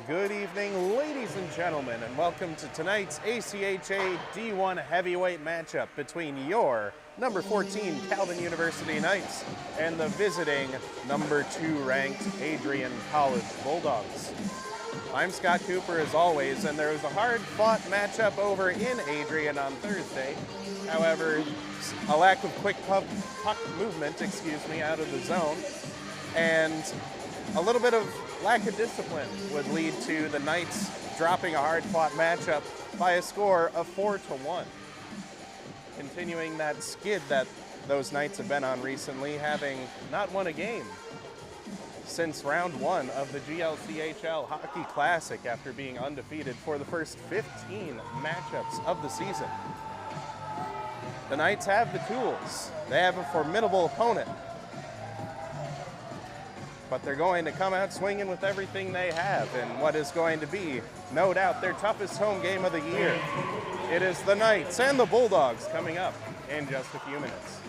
Good evening, ladies and gentlemen, and welcome to tonight's ACHA D1 heavyweight matchup between your number 14 Calvin University Knights and the visiting number 2 ranked Adrian College Bulldogs. I'm Scott Cooper as always, and there was a hard-fought matchup over in Adrian on Thursday. However, a lack of quick puck movement, out of the zone, and a little bit of lack of discipline would lead to the Knights dropping a hard-fought matchup by a score of 4-1. Continuing that skid that those Knights have been on recently, having not won a game since round 1 of the GLCHL Hockey Classic after being undefeated for the first 15 matchups of the season. The Knights have the tools. They have a formidable opponent, but they're going to come out swinging with everything they have in what is going to be, no doubt, their toughest home game of the year. It is the Knights and the Bulldogs coming up in just a few minutes.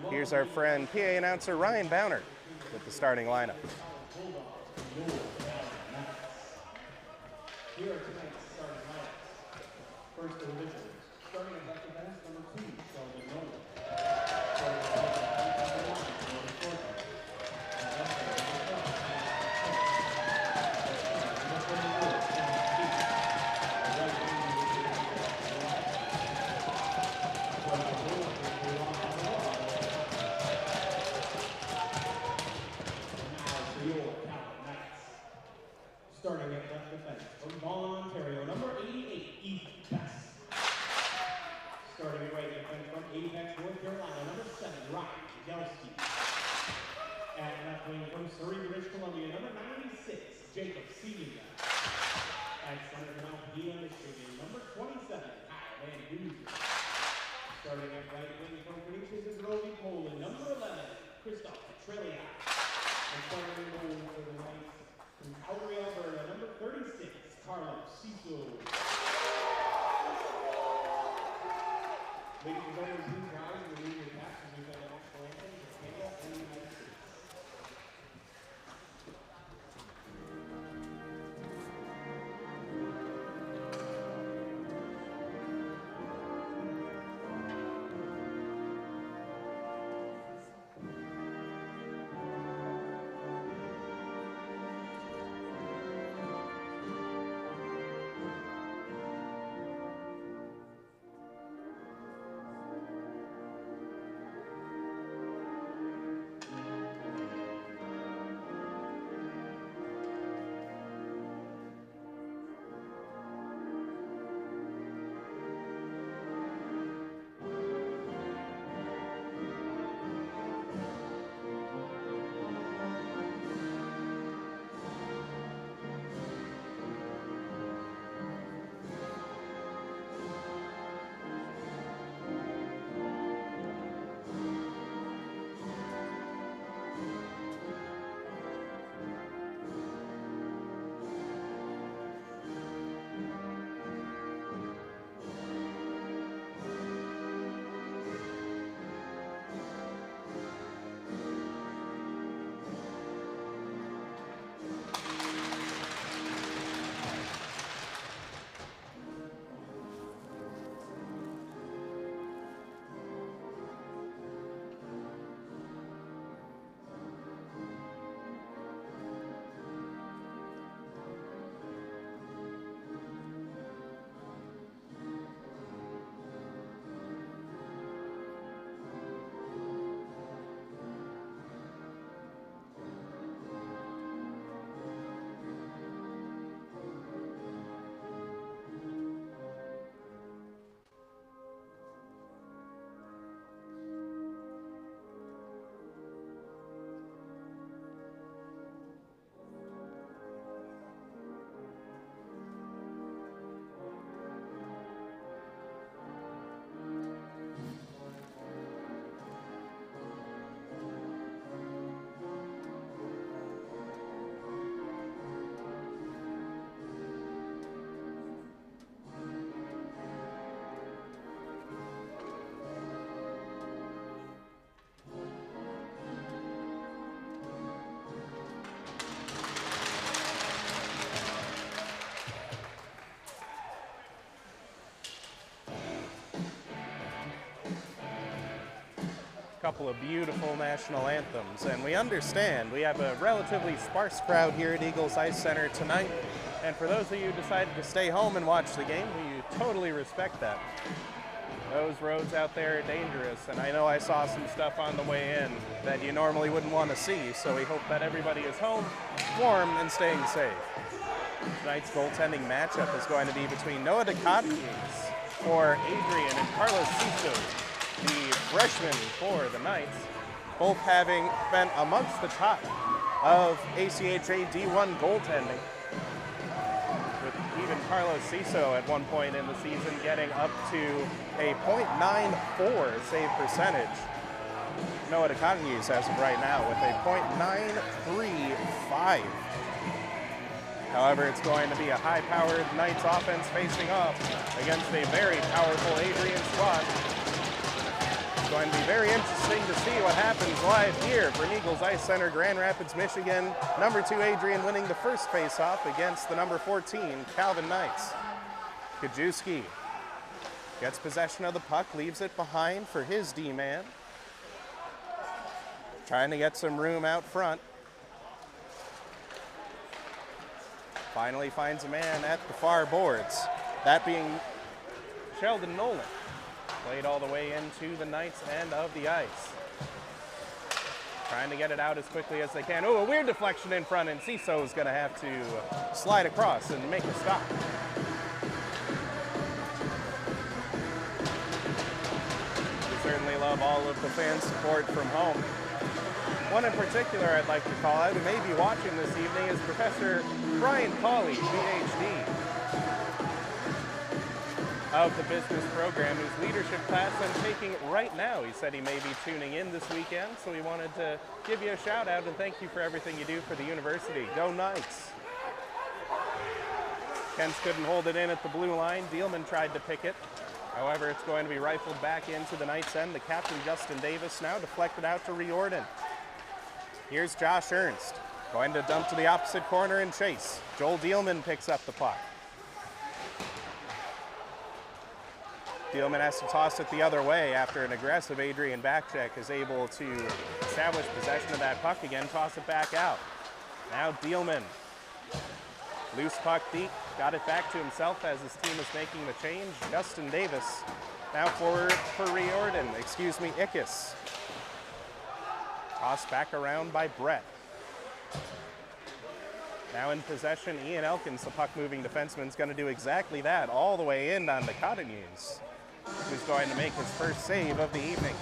Here's our friend, PA announcer Ryan Bowner with the starting lineup. Here are tonight's starting lineups. First individuals, starting at left defense, number 2, Sheldon Nolan. Starting at left defense from Ontario, number 88, Ethan Best. couple of beautiful national anthems. And we understand we have a relatively sparse crowd here at Eagles Ice Center tonight. And for those of you who decided to stay home and watch the game, we totally respect that. Those roads out there are dangerous, and I know I saw some stuff on the way in that you normally wouldn't want to see, so we hope that everybody is home, warm, and staying safe. Tonight's goaltending matchup is going to be between Noah DeCottes for Adrian and Carlos Ciso, the freshmen for the Knights, both having been amongst the top of ACHA D1 goaltending, with even Carlos Ciso at one point in the season getting up to a .94 save percentage. Noah DeCottes as of right now with a .935. However, it's going to be a high-powered Knights offense facing off against a very powerful Adrian squad. It's going to be very interesting to see what happens live here from Eagles Ice Center, Grand Rapids, Michigan. Number 2 Adrian winning the first face-off against the number 14 Calvin Knights. Kajewski gets possession of the puck, leaves it behind for his D-man. Trying to get some room out front. Finally finds a man at the far boards, that being Sheldon Nolan. Played all the way into the Knights end of the ice. Trying to get it out as quickly as they can. Oh, a weird deflection in front, and Ciso's going to have to slide across and make a stop. We certainly love all of the fan support from home. One in particular I'd like to call out, who may be watching this evening, is Professor Brian Colley, PhD, of the business program, whose leadership class I'm taking right now. He said he may be tuning in this weekend, so we wanted to give you a shout out and thank you for everything you do for the university. Go Knights! Kens couldn't hold it in at the blue line. Dielman tried to pick it. However, it's going to be rifled back into the Knights end. The captain, Justin Davis, now deflected out to Riordan. Here's Josh Ernst, going to dump to the opposite corner and chase. Joel Dielman picks up the puck. Dielman has to toss it the other way after an aggressive Adrian backcheck is able to establish possession of that puck again, toss it back out. Now Dielman, loose puck deep, got it back to himself as his team is making the change. Justin Davis now forward for Riordan, Ickes. Tossed back around by Brett. Now in possession, Ian Elkins, the puck-moving defenseman, is going to do exactly that, all the way in on the Cottonians, who's going to make his first save of the evening.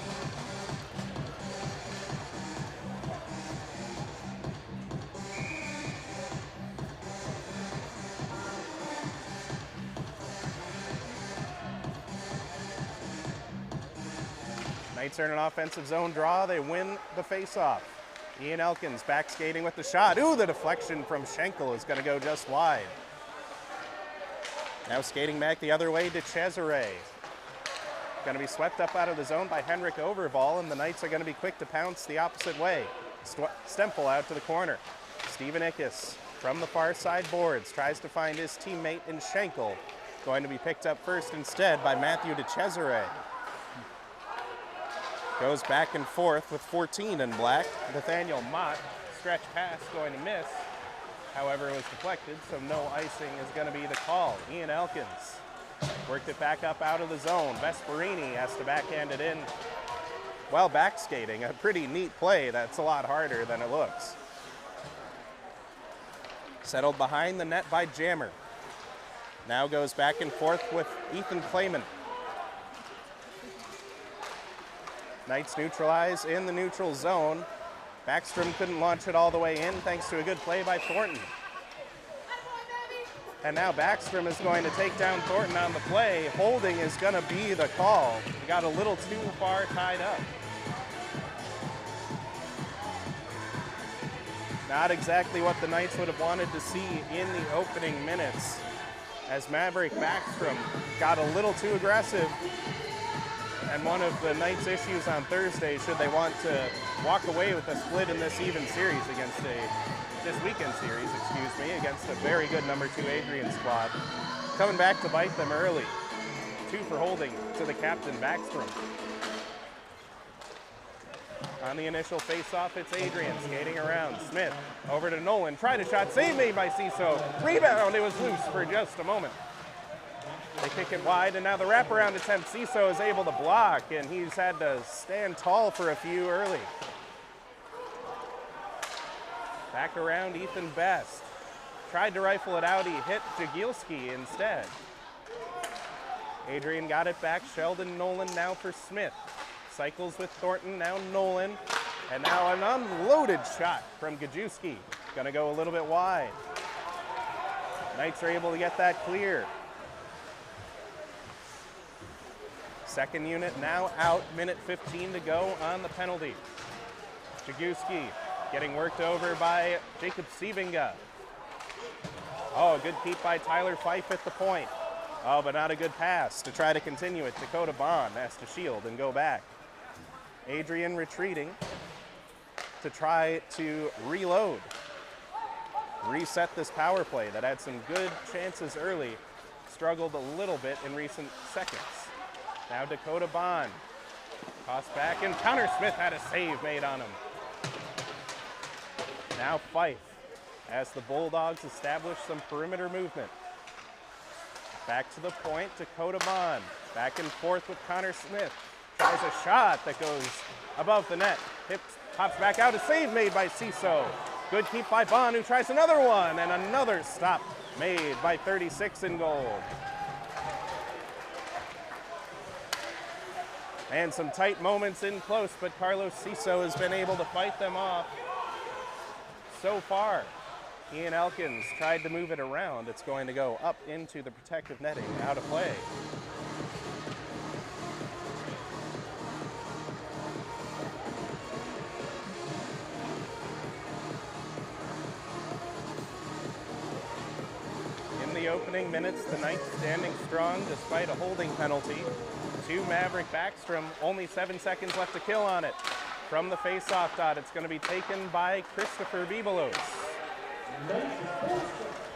Knights are in an offensive zone draw. They win the faceoff. Ian Elkins back skating with the shot. Ooh, the deflection from Schenkel is going to go just wide. Now skating back the other way to Cesare. Going to be swept up out of the zone by Henrik Overval, and the Knights are going to be quick to pounce the opposite way. Stempel out to the corner. Steven Ickes from the far side boards tries to find his teammate in Schenkel. Going to be picked up first instead by Matthew de Cesare. Goes back and forth with 14 in black. Nathaniel Mott, stretch pass going to miss. However, it was deflected, so no icing is going to be the call. Ian Elkins worked it back up out of the zone. Vesperini has to backhand it in while back skating. A pretty neat play that's a lot harder than it looks. Settled behind the net by Jammer. Now goes back and forth with Ethan Clayman. Knights neutralize in the neutral zone. Backstrom couldn't launch it all the way in thanks to a good play by Thornton. And now Backstrom is going to take down Thornton on the play. Holding is going to be the call. He got a little too far tied up. Not exactly what the Knights would have wanted to see in the opening minutes, as Maverick Backstrom got a little too aggressive. And one of the Knights' issues on Thursday, should they want to walk away with a split in this even series against this weekend series, against a very good number 2 Adrian squad, coming back to bite them early. 2 for holding to the captain, Backstrom. On the initial face-off, it's Adrian skating around. Smith over to Nolan. Tried a shot, save made by Ciso. Rebound, it was loose for just a moment. They kick it wide, and now the wraparound attempt. Ciso is able to block, and he's had to stand tall for a few early. Back around Ethan Best. Tried to rifle it out, he hit Jagielski instead. Adrian got it back, Sheldon Nolan now for Smith. Cycles with Thornton, now Nolan. And now an unloaded shot from Gajewski. Gonna go a little bit wide. Knights are able to get that clear. Second unit now out, minute 15 to go on the penalty. Jagielski getting worked over by Jacob Sievinga. Oh, a good keep by Tyler Fife at the point. Oh, but not a good pass to try to continue it. Dakota Bond has to shield and go back. Adrian retreating to try to reload. Reset this power play that had some good chances early. Struggled a little bit in recent seconds. Now Dakota Bond. Toss back, and Connor Smith had a save made on him. Now Fife, as the Bulldogs establish some perimeter movement. Back to the point, Dakota Bond. Back and forth with Connor Smith. Tries a shot that goes above the net. Pops back out, a save made by Ciso. Good keep by Bond, who tries another one, and another stop made by 36 in goal. And some tight moments in close, but Carlos Ciso has been able to fight them off so far. Ian Elkins tried to move it around. It's going to go up into the protective netting, out of play. In the opening minutes, the Knights standing strong despite a holding penalty. To Maverick Backstrom, only 7 seconds left to kill on it. From the face-off dot, it's going to be taken by Christopher Bibelos.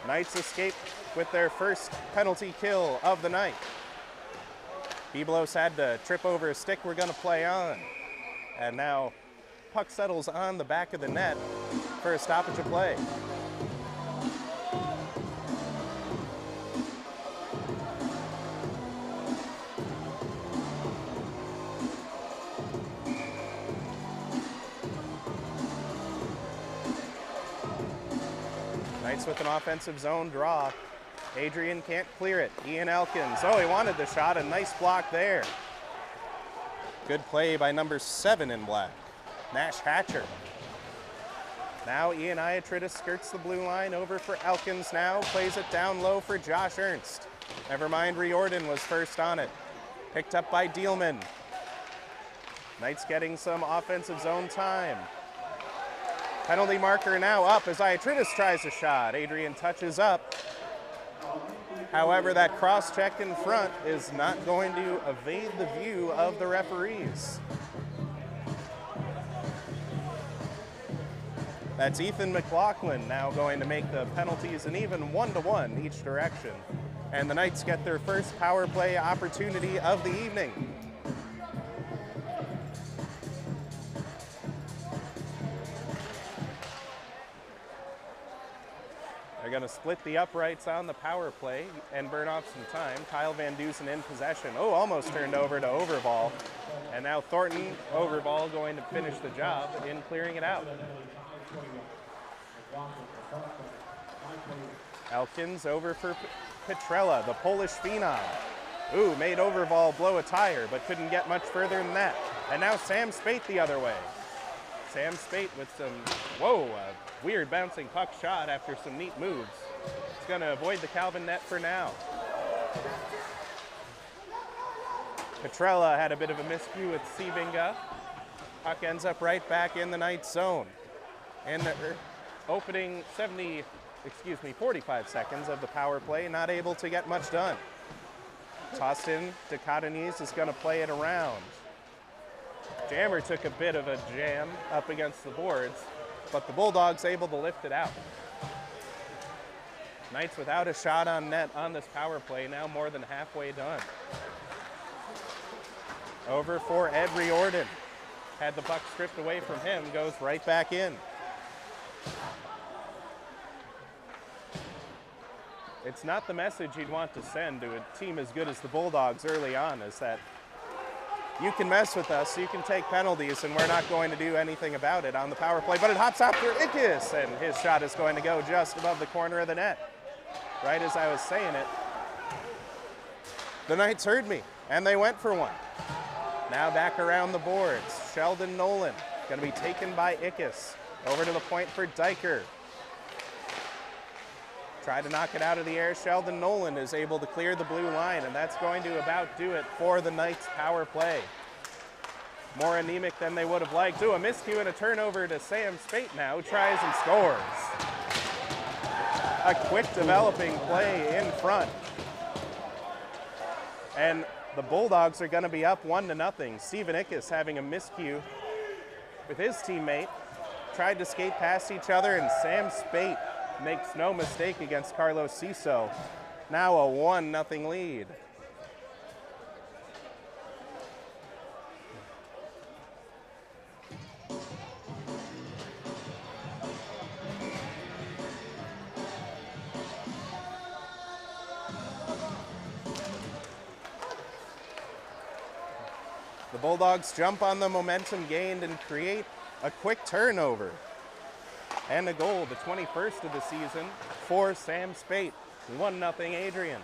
Knights escape with their first penalty kill of the night. Bibelos had to trip over a stick we're going to play on. And now puck settles on the back of the net for a stoppage of play. Knights with an offensive zone draw. Adrian can't clear it. Ian Elkins, oh, he wanted the shot, a nice block there. Good play by number 7 in black, Nash Hatcher. Now Ian Iatridis skirts the blue line over for Elkins now, plays it down low for Josh Ernst. Never mind, Riordan was first on it. Picked up by Dielman. Knights getting some offensive zone time. Penalty marker now up as Iatridis tries a shot. Adrian touches up. However, that cross-check in front is not going to evade the view of the referees. That's Ethan McLaughlin now going to make the penalties an even 1-to-1 each direction. And the Knights get their first power play opportunity of the evening. They're going to split the uprights on the power play and burn off some time. Kyle Van Dusen in possession. Oh, almost turned over to Overval. And now Thornton, Overval, going to finish the job in clearing it out. Elkins over for Petrella, the Polish phenom. Ooh, made Overval blow a tire, but couldn't get much further than that. And now Sam Spate the other way. Sam Spate with some, whoa, a weird bouncing puck shot after some neat moves. It's going to avoid the Calvin net for now. Petrella had a bit of a miscue with Sievinga. Puck ends up right back in the Knights zone. In the opening 45 seconds of the power play, not able to get much done. Tossed in to Cotonese, is going to play it around. Jammer took a bit of a jam up against the boards, but the Bulldogs able to lift it out. Knights without a shot on net on this power play, now more than halfway done. Over for Ed Riordan. had the puck stripped away from him, goes right back in. It's not the message you'd want to send to a team as good as the Bulldogs early on, is that you can mess with us, you can take penalties, and we're not going to do anything about it on the power play. But it hops out for Ickes, and his shot is going to go just above the corner of the net. Right as I was saying it, the Knights heard me, and they went for one. Now back around the boards. Sheldon Nolan going to be taken by Ickes. Over to the point for Diker. Try to knock it out of the air. Sheldon Nolan is able to clear the blue line, and that's going to about do it for the Knights' power play. More anemic than they would have liked. A miscue and a turnover to Sam Spate now. Tries and scores. A quick developing play in front. And the Bulldogs are going to be up 1-0. Stephen Ickes having a miscue with his teammate. Tried to skate past each other, and Sam Spate makes no mistake against Carlos Ciso. Now a 1-0 lead. The Bulldogs jump on the momentum gained and create a quick turnover. And a goal, the 21st of the season for Sam Spate. 1-0 Adrian.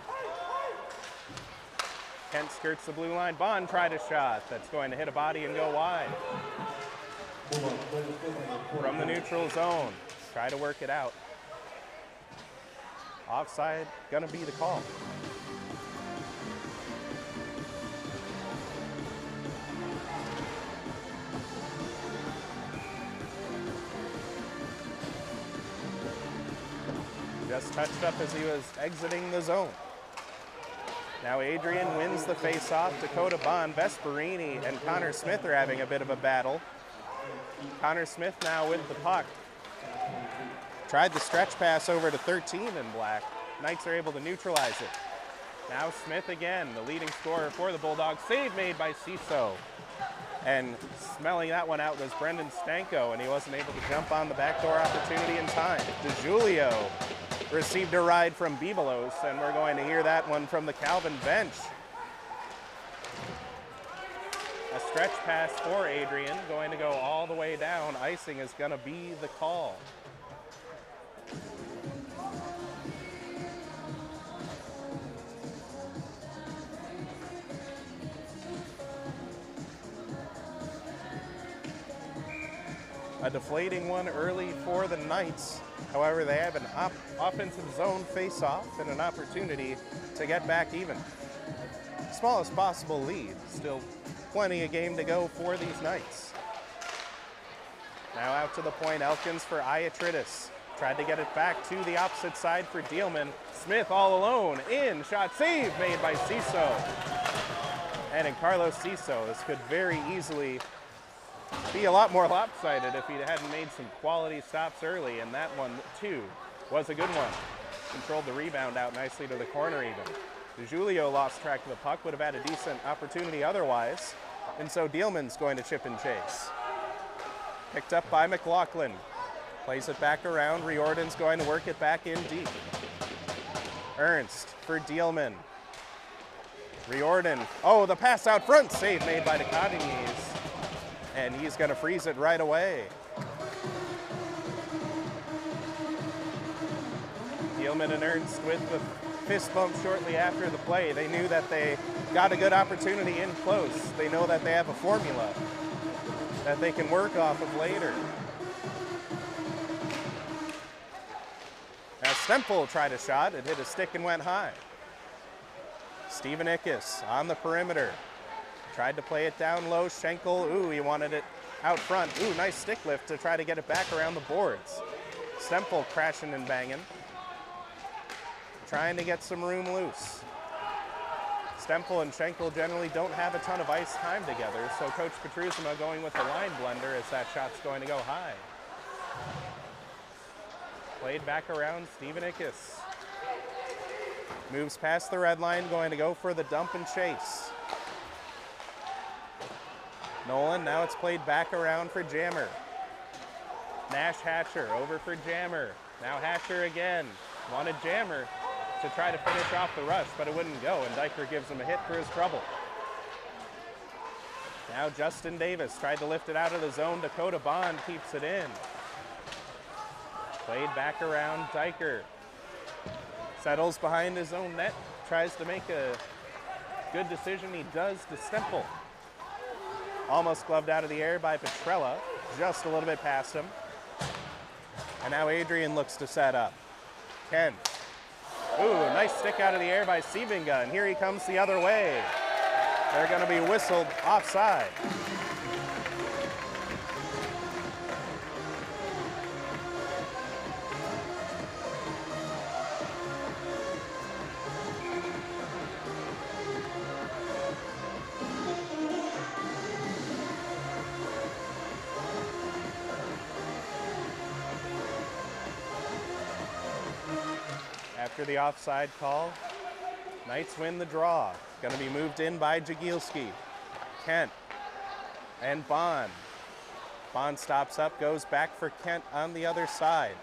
Kent skirts the blue line. Bond tried a shot that's going to hit a body and go wide. From the neutral zone. Try to work it out. Offside, gonna be the call. Just touched up as he was exiting the zone. Now Adrian wins the face-off. Dakota Bond, Vesperini, and Connor Smith are having a bit of a battle. Connor Smith now with the puck. Tried the stretch pass over to 13 in black. Knights are able to neutralize it. Now Smith again, the leading scorer for the Bulldogs. Save made by Ciso. And smelling that one out was Brendan Stanko, and he wasn't able to jump on the backdoor opportunity in time. DeJulio received a ride from Bibelos, and we're going to hear that one from the Calvin bench. A stretch pass for Adrian, going to go all the way down. Icing is going to be the call. A deflating one early for the Knights. However, they have an offensive zone face-off and an opportunity to get back even. Smallest possible lead. Still plenty of game to go for these Knights. Now out to the point, Elkins for Iatridis. Tried to get it back to the opposite side for Dealman. Smith all alone, in, shot, save made by Ciso. And in Carlos Ciso, this could very easily be a lot more lopsided if he hadn't made some quality stops early, and that one, too, was a good one. Controlled the rebound out nicely to the corner even. DeJulio lost track of the puck, would have had a decent opportunity otherwise, and so Dealman's going to chip and chase. Picked up by McLaughlin. Plays it back around. Riordan's going to work it back in deep. Ernst for Dealman. Riordan, the pass out front, save made by DeCotigny's. And he's going to freeze it right away. Dealman and Ernst with the fist bump shortly after the play. They knew that they got a good opportunity in close. They know that they have a formula that they can work off of later. Now Stempel tried a shot. It hit a stick and went high. Stephen Ickes on the perimeter. Tried to play it down low. Schenkel, he wanted it out front. Nice stick lift to try to get it back around the boards. Stempel crashing and banging. Trying to get some room loose. Stempel and Schenkel generally don't have a ton of ice time together, so Coach Petruzima going with the line blender as that shot's going to go high. Played back around, Stephen Ickes. Moves past the red line, going to go for the dump and chase. Nolan, now it's played back around for Jammer. Nash Hatcher over for Jammer. Now Hatcher again. Wanted Jammer to try to finish off the rush, but it wouldn't go, and Diker gives him a hit for his trouble. Now Justin Davis tried to lift it out of the zone. Dakota Bond keeps it in. Played back around Diker. Settles behind his own net. Tries to make a good decision. He does to Stemple. Almost gloved out of the air by Petrella. Just a little bit past him. And now Adrian looks to set up. Kent. Ooh, nice stick out of the air by Sebinga. And here he comes the other way. They're going to be whistled offside. After the offside call, Knights win the draw. Going to be moved in by Jagielski. Kent and Bond. Bond stops up, goes back for Kent on the other side.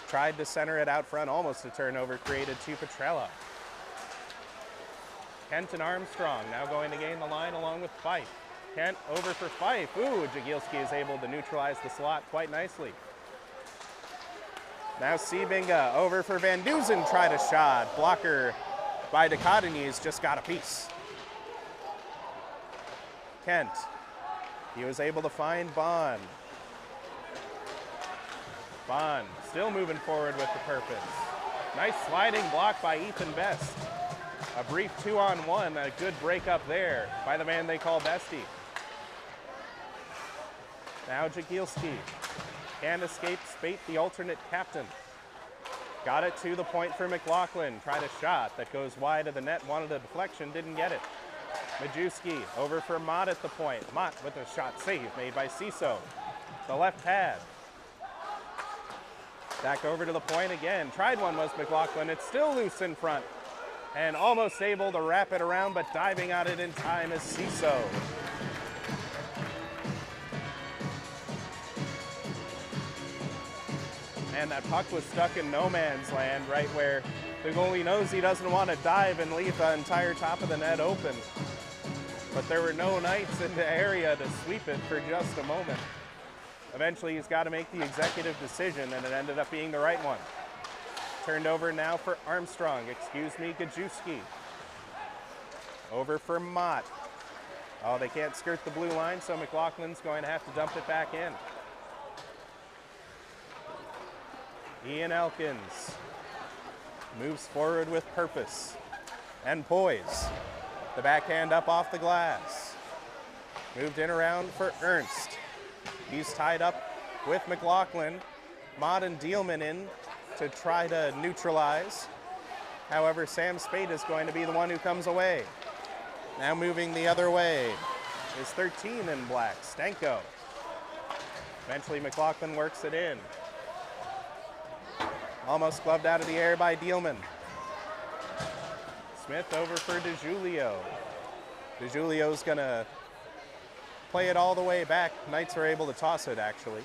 Tried to center it out front, almost a turnover created to Petrella. Kent and Armstrong now going to gain the line along with Fife. Kent over for Fife. Ooh, Jagielski is able to neutralize the slot quite nicely. Now Sebinga over for Van Duzen, tried a shot. Blocker by Dichotomy's just got a piece. Kent, he was able to find Bond. Bond still moving forward with the purpose. Nice sliding block by Ethan Best. A brief 2-on-1, a good break up there by the man they call Bestie. Now Jagielski can't escape Spate, the alternate captain. Got it to the point for McLaughlin. Tried a shot that goes wide of the net. Wanted a deflection, didn't get it. Majewski over for Mott at the point. Mott with a shot save made by Ciso. The left pad. Back over to the point again. Tried one was McLaughlin. It's still loose in front. And almost able to wrap it around, but diving on it in time is Ciso. And that puck was stuck in no man's land, right where the goalie knows he doesn't want to dive and leave the entire top of the net open. But there were no Knights in the area to sweep it for just a moment. Eventually, he's got to make the executive decision, and it ended up being the right one. Turned over now for Armstrong, Gajewski. Over for Mott. Oh, they can't skirt the blue line, so McLaughlin's going to have to dump it back in. Ian Elkins moves forward with purpose and poise. The backhand up off the glass. Moved in around for Ernst. He's tied up with McLaughlin. Mott and Dielman in to try to neutralize. However, Sam Spade is going to be the one who comes away. Now moving the other way is 13 in black, Stanko. Eventually McLaughlin works it in. Almost gloved out of the air by Dielman. Smith over for DeJulio. DeJulio's gonna play it all the way back. Knights are able to toss it, actually.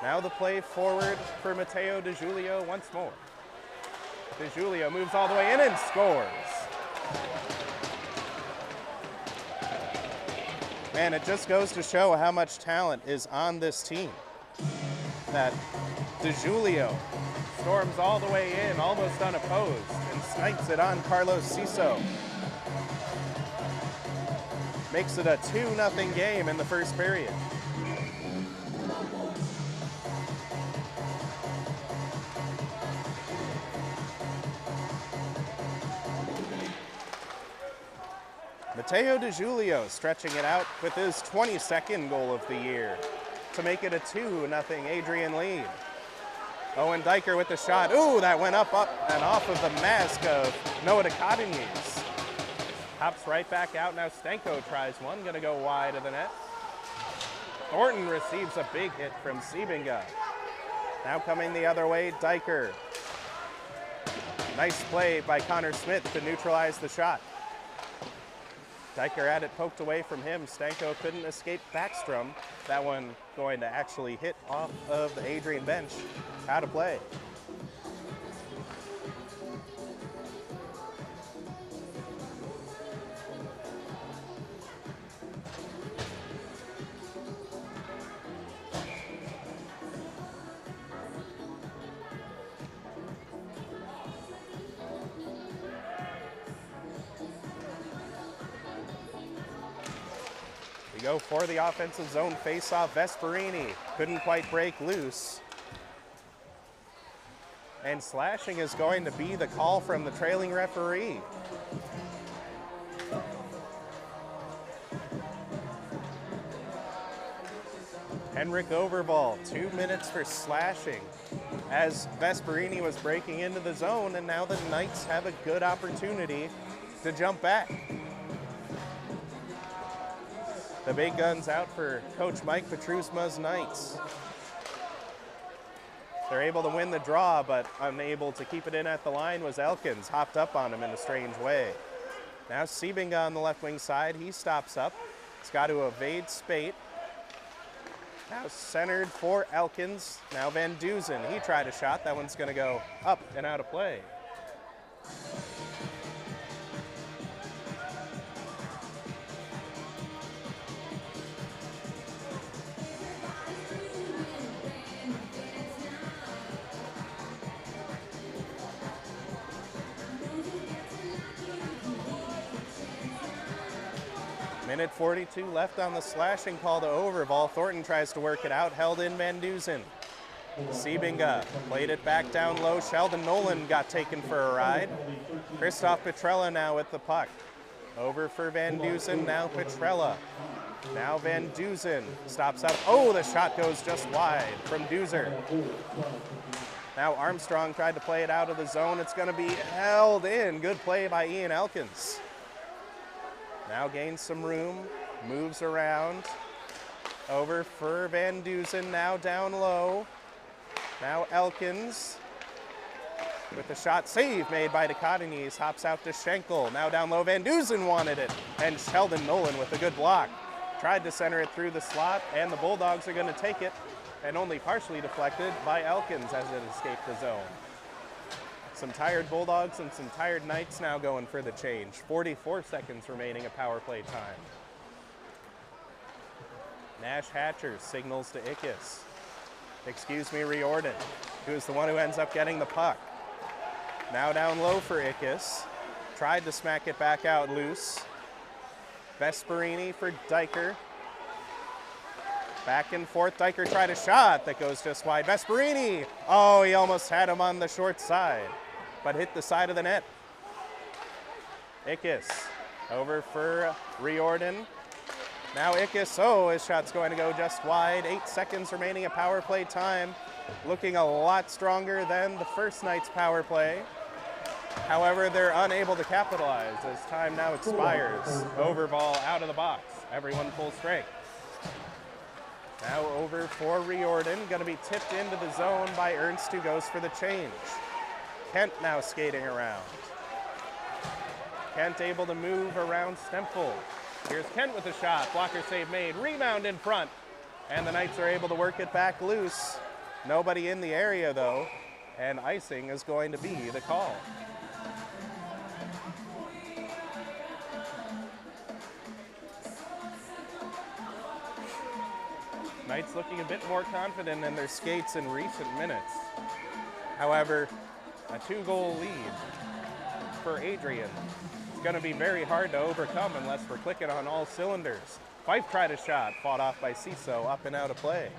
Now the play forward for Matteo DeJulio once more. DeJulio moves all the way in and scores. Man, it just goes to show how much talent is on this team. That DeJulio storms all the way in, almost unopposed, and snipes it on Carlos Ciso. Makes it a 2-0 game in the first period. Matteo DeJulio stretching it out with his 22nd goal of the year to make it a 2-0 Adrian lead. Owen Diker with the shot. Ooh, that went up, and off of the mask of Noah Dichotomy's. Hops right back out. Now Stanko tries one, gonna go wide of the net. Thornton receives a big hit from Sebinga. Now coming the other way, Diker. Nice play by Connor Smith to neutralize the shot. Diker had it poked away from him. Stanko couldn't escape Backstrom. That one going to actually hit off of the Adrian bench. Out of play. We go for the offensive zone face-off. Vesperini couldn't quite break loose. And slashing is going to be the call from the trailing referee. Henrik Overval, 2 minutes for slashing as Vesperini was breaking into the zone, and now the Knights have a good opportunity to jump back. The big guns out for Coach Mike Petrusma's Knights. They're able to win the draw, but unable to keep it in at the line was Elkins. Hopped up on him in a strange way. Now Siebinga on the left wing side. He stops up. He's got to evade Spate. Now centered for Elkins. Now Van Dusen. He tried a shot. That one's going to go up and out of play. Minute 42 left on the slashing call to Overval. Thornton tries to work it out, held in Van Dusen. Siebinga played it back down low. Sheldon Nolan got taken for a ride. Christoph Petrella now with the puck. Over for Van Dusen, now Petrella. Now Van Dusen stops up. Oh, the shot goes just wide from Duser. Now Armstrong tried to play it out of the zone. It's going to be held in. Good play by Ian Elkins. Now gains some room, moves around. Over for Van Dusen, now down low. Now Elkins with the shot save made by Dichotomys. Hops out to Schenkel, now down low. Van Dusen wanted it, and Sheldon Nolan with a good block. Tried to center it through the slot, and the Bulldogs are going to take it, and only partially deflected by Elkins as it escaped the zone. Some tired Bulldogs and some tired Knights now going for the change. 44 seconds remaining of power play time. Nash Hatcher signals to Ickes. Excuse me, Riordan, who is the one who ends up getting the puck. Now down low for Ickes. Tried to smack it back out loose. Vesperini for Diker. Back and forth, Diker tried a shot that goes just wide. Vesperini, oh, he almost had him on the short side, but hit the side of the net. Ickes over for Riordan. Now Ickes, oh, his shot's going to go just wide. 8 seconds remaining of power play time. Looking a lot stronger than the first night's power play. However, they're unable to capitalize as time now expires. Overball out of the box. Everyone full strength. Now over for Riordan. Going to be tipped into the zone by Ernst, who goes for the change. Kent now skating around. Kent able to move around Stempel. Here's Kent with a shot. Blocker save made. Rebound in front. And the Knights are able to work it back loose. Nobody in the area, though. And icing is going to be the call. Knights looking a bit more confident in their skates in recent minutes. However, a 2-goal lead for Adrian. It's going to be very hard to overcome unless we're clicking on all cylinders. Fife tried a shot, fought off by Ciso, up and out of play.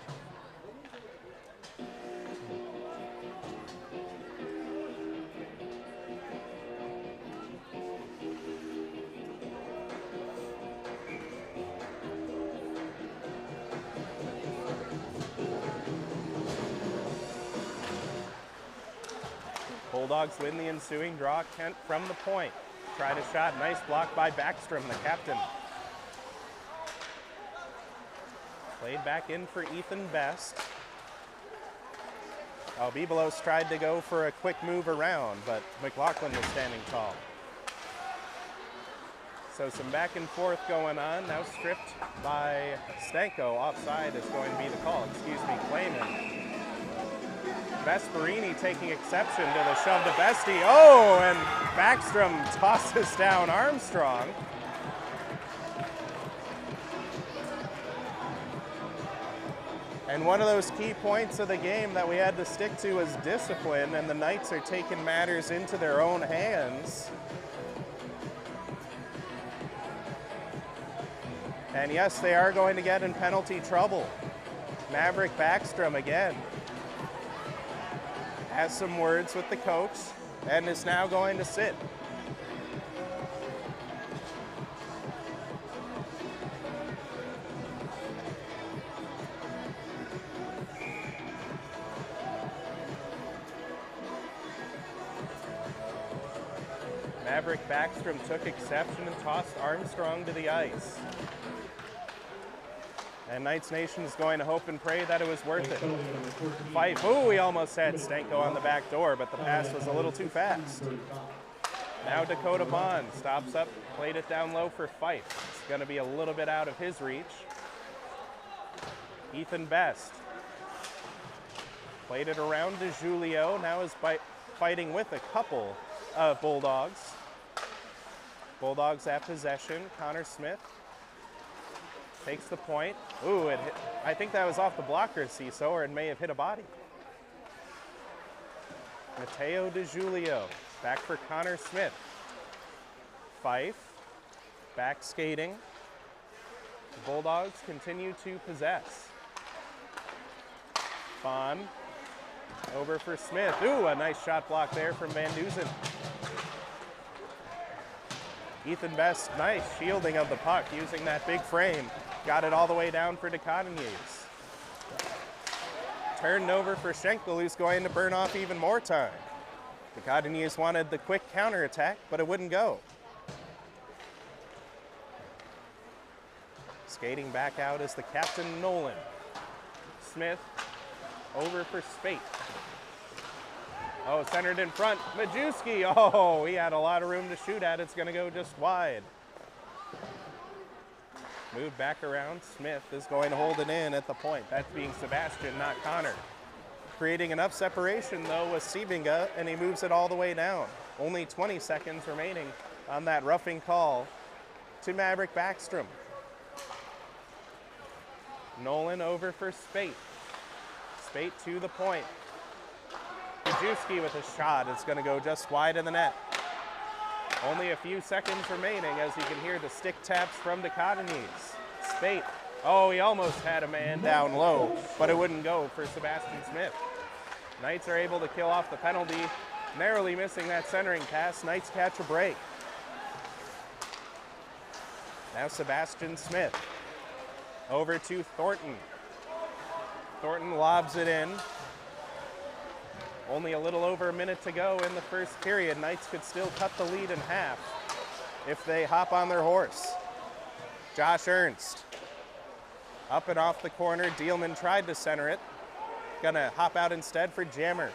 Bulldogs win the ensuing draw. Kent from the point. Tried a shot. Nice block by Backstrom, the captain. Played back in for Ethan Best. Bibelos tried to go for a quick move around, but McLaughlin was standing tall. So some back and forth going on. Now stripped by Stanko. Offside is going to be the call. Excuse me, Clayman. Vesperini taking exception to the shove to Bestie. Oh, and Backstrom tosses down Armstrong. And one of those key points of the game that we had to stick to was discipline, and the Knights are taking matters into their own hands. And yes, they are going to get in penalty trouble. Maverick Backstrom again has some words with the coach and is now going to sit. Maverick Backstrom took exception and tossed Armstrong to the ice. And Knights Nation is going to hope and pray that it was worth it. Fife, ooh, he almost had Stanko on the back door, but the pass was a little too fast. Now Dakota Bond stops up, played it down low for Fife. It's going to be a little bit out of his reach. Ethan Best played it around to Julio, now is fighting with a couple of Bulldogs. Bulldogs at possession. Connor Smith takes the point. Ooh, it hit, I think that was off the blocker, Ciso, or it may have hit a body. Mateo DiGiulio, back for Connor Smith. Fife, back skating. The Bulldogs continue to possess. Bond, over for Smith. Ooh, a nice shot block there from Van Duzen. Ethan Best, nice shielding of the puck using that big frame. Got it all the way down for DeCotigny's. Turned over for Schenkel, who's going to burn off even more time. DeCotigny's wanted the quick counterattack, but it wouldn't go. Skating back out is the captain, Nolan. Smith, over for Spate. Oh, centered in front, Majewski. Oh, he had a lot of room to shoot at. It's gonna go just wide. Move back around, Smith is going to hold it in at the point. That's being Sebastian, not Connor. Creating enough separation though with Sebinga, and he moves it all the way down. Only 20 seconds remaining on that roughing call to Maverick Backstrom. Nolan over for Spate. Spate to the point. Majewski with a shot. It's going to go just wide of the net. Only a few seconds remaining as you can hear the stick taps from DeCotigny's. Spate. Oh, he almost had a man down low, but it wouldn't go for Sebastian Smith. Knights are able to kill off the penalty, narrowly missing that centering pass. Knights catch a break. Now Sebastian Smith. Over to Thornton. Thornton lobs it in. Only a little over a minute to go in the first period. Knights could still cut the lead in half if they hop on their horse. Josh Ernst. Up and off the corner. Dealman tried to center it. Gonna hop out instead for Jammer.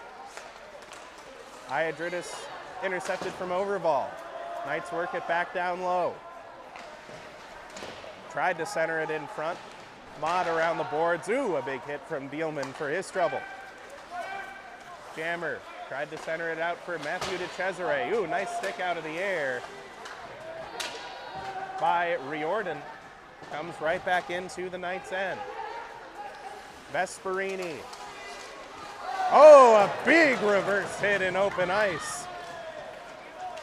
Iadritis intercepted from Overval. Knights work it back down low. Tried to center it in front. Mott around the boards. Ooh, a big hit from Dealman for his trouble. Jammer tried to center it out for Matthew DeCesare. Ooh, nice stick out of the air by Riordan. Comes right back into the Knights' end. Vesperini. Oh, a big reverse hit in open ice.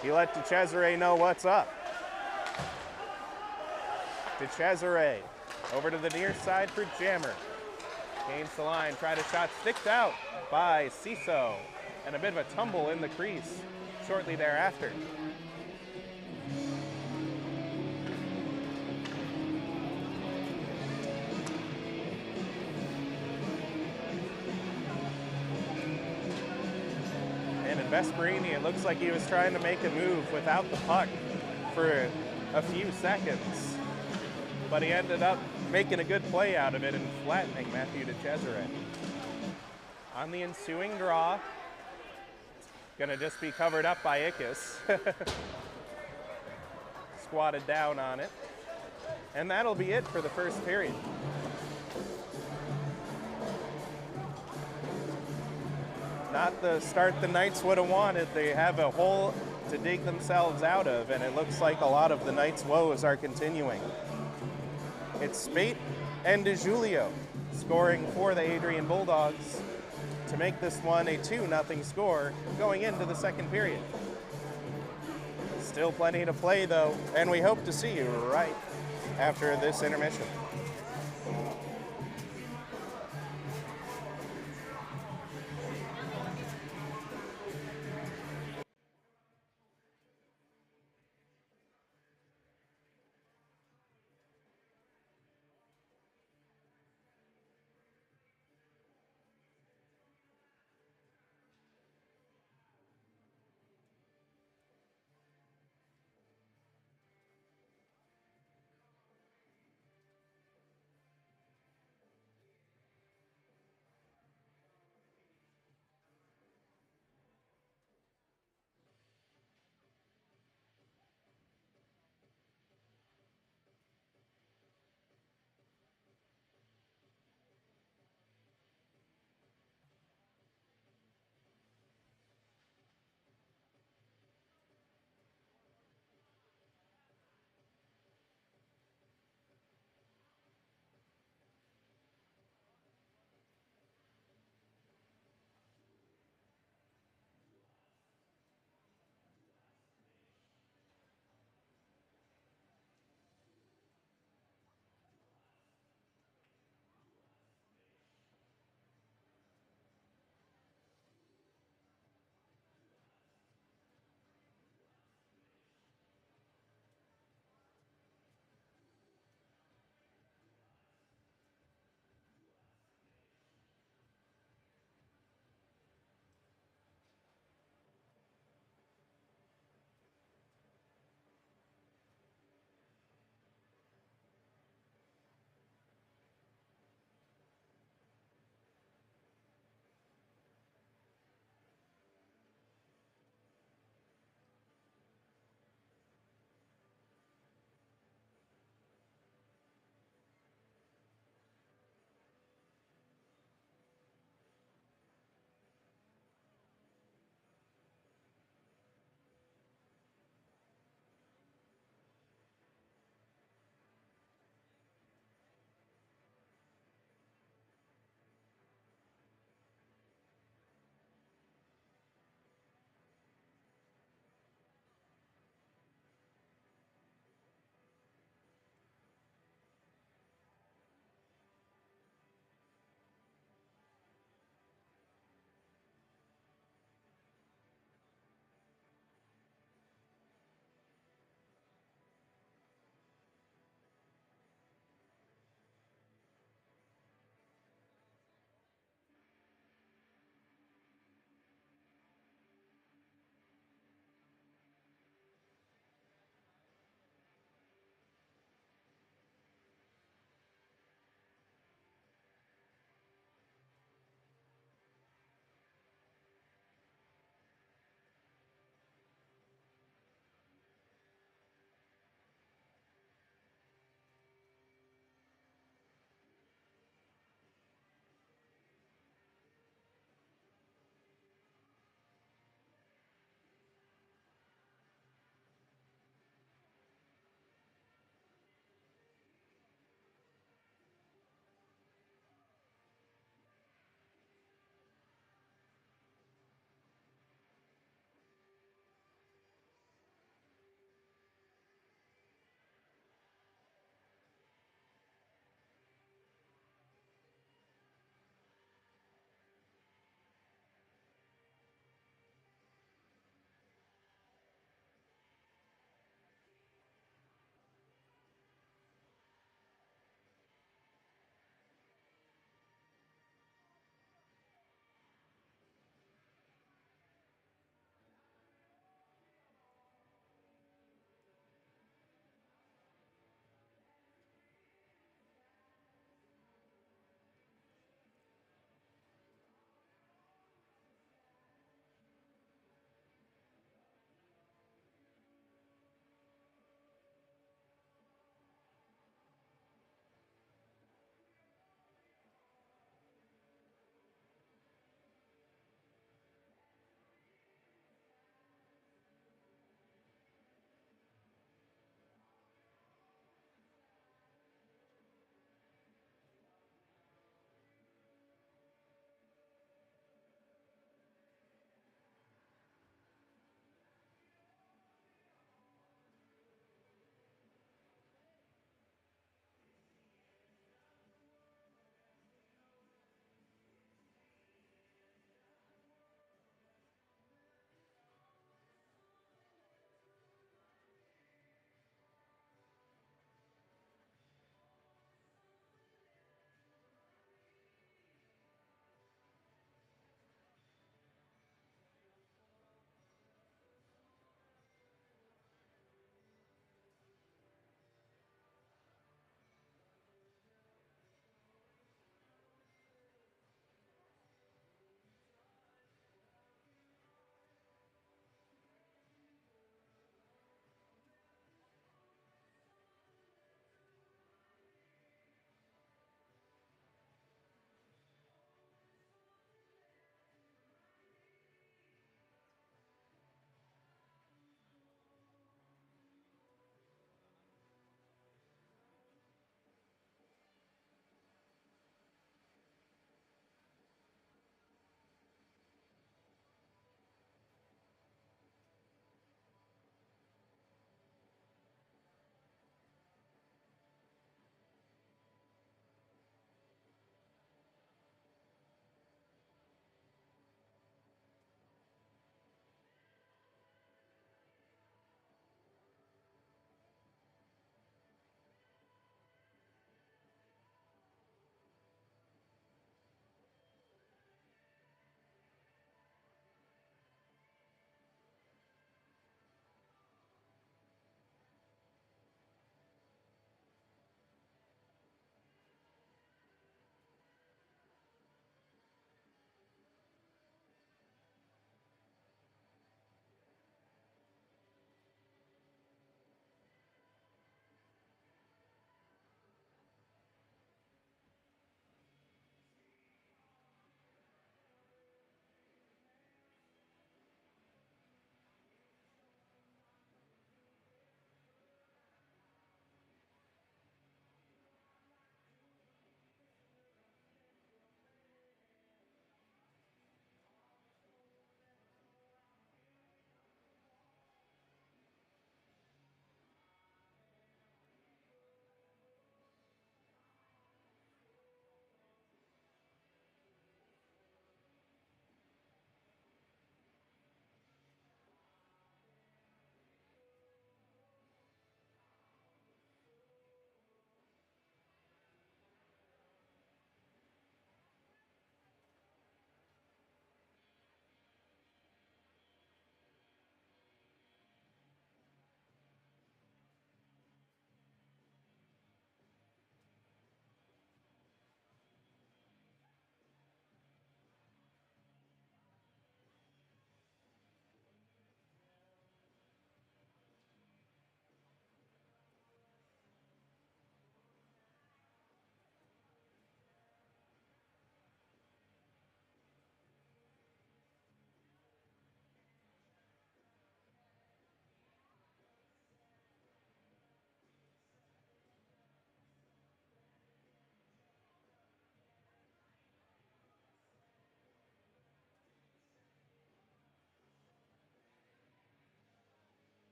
He let DeCesare know what's up. DeCesare over to the near side for Jammer. Gains the line, tried a shot, sticked out by Ciso, and a bit of a tumble in the crease shortly thereafter. And in Vesperini, it looks like he was trying to make a move without the puck for a few seconds, but he ended up making a good play out of it and flattening Matthew DeCesare. On the ensuing draw, it's gonna just be covered up by Ickes. squatted down on it. And that'll be it for the first period. Not the start the Knights would have wanted. They have a hole to dig themselves out of, and it looks like a lot of the Knights' woes are continuing. It's Spate and DeJulio scoring for the Adrian Bulldogs to make this one a 2-0 score going into the second period. Still plenty to play though, and we hope to see you right after this intermission.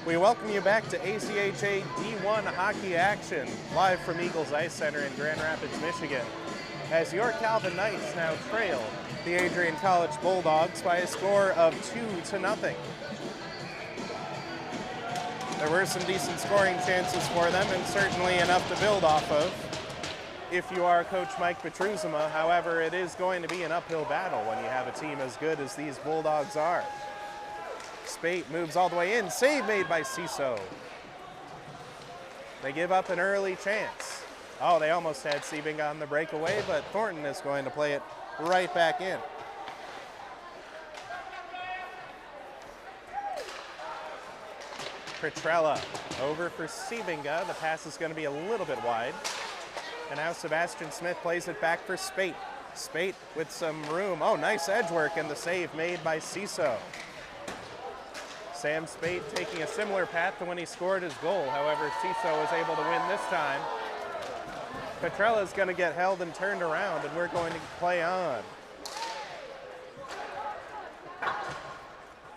We welcome you back to ACHA D1 hockey action, live from Eagles Ice Center in Grand Rapids, Michigan, as your Calvin Knights now trail the Adrian College Bulldogs by a score of 2-0. There were some decent scoring chances for them, and certainly enough to build off of if you are Coach Mike Petruzima. However, it is going to be an uphill battle when you have a team as good as these Bulldogs are. Spate moves all the way in. Save made by Ciso. They give up an early chance. Oh, they almost had Siebing on the breakaway, but Thornton is going to play it right back in. Petrella over for Siebinga. The pass is going to be a little bit wide. And now Sebastian Smith plays it back for Spate. Spate with some room. Oh, nice edge work, and the save made by Ciso. Sam Spate taking a similar path to when he scored his goal. However, Ciso was able to win this time. Petrella is going to get held and turned around, and we're going to play on.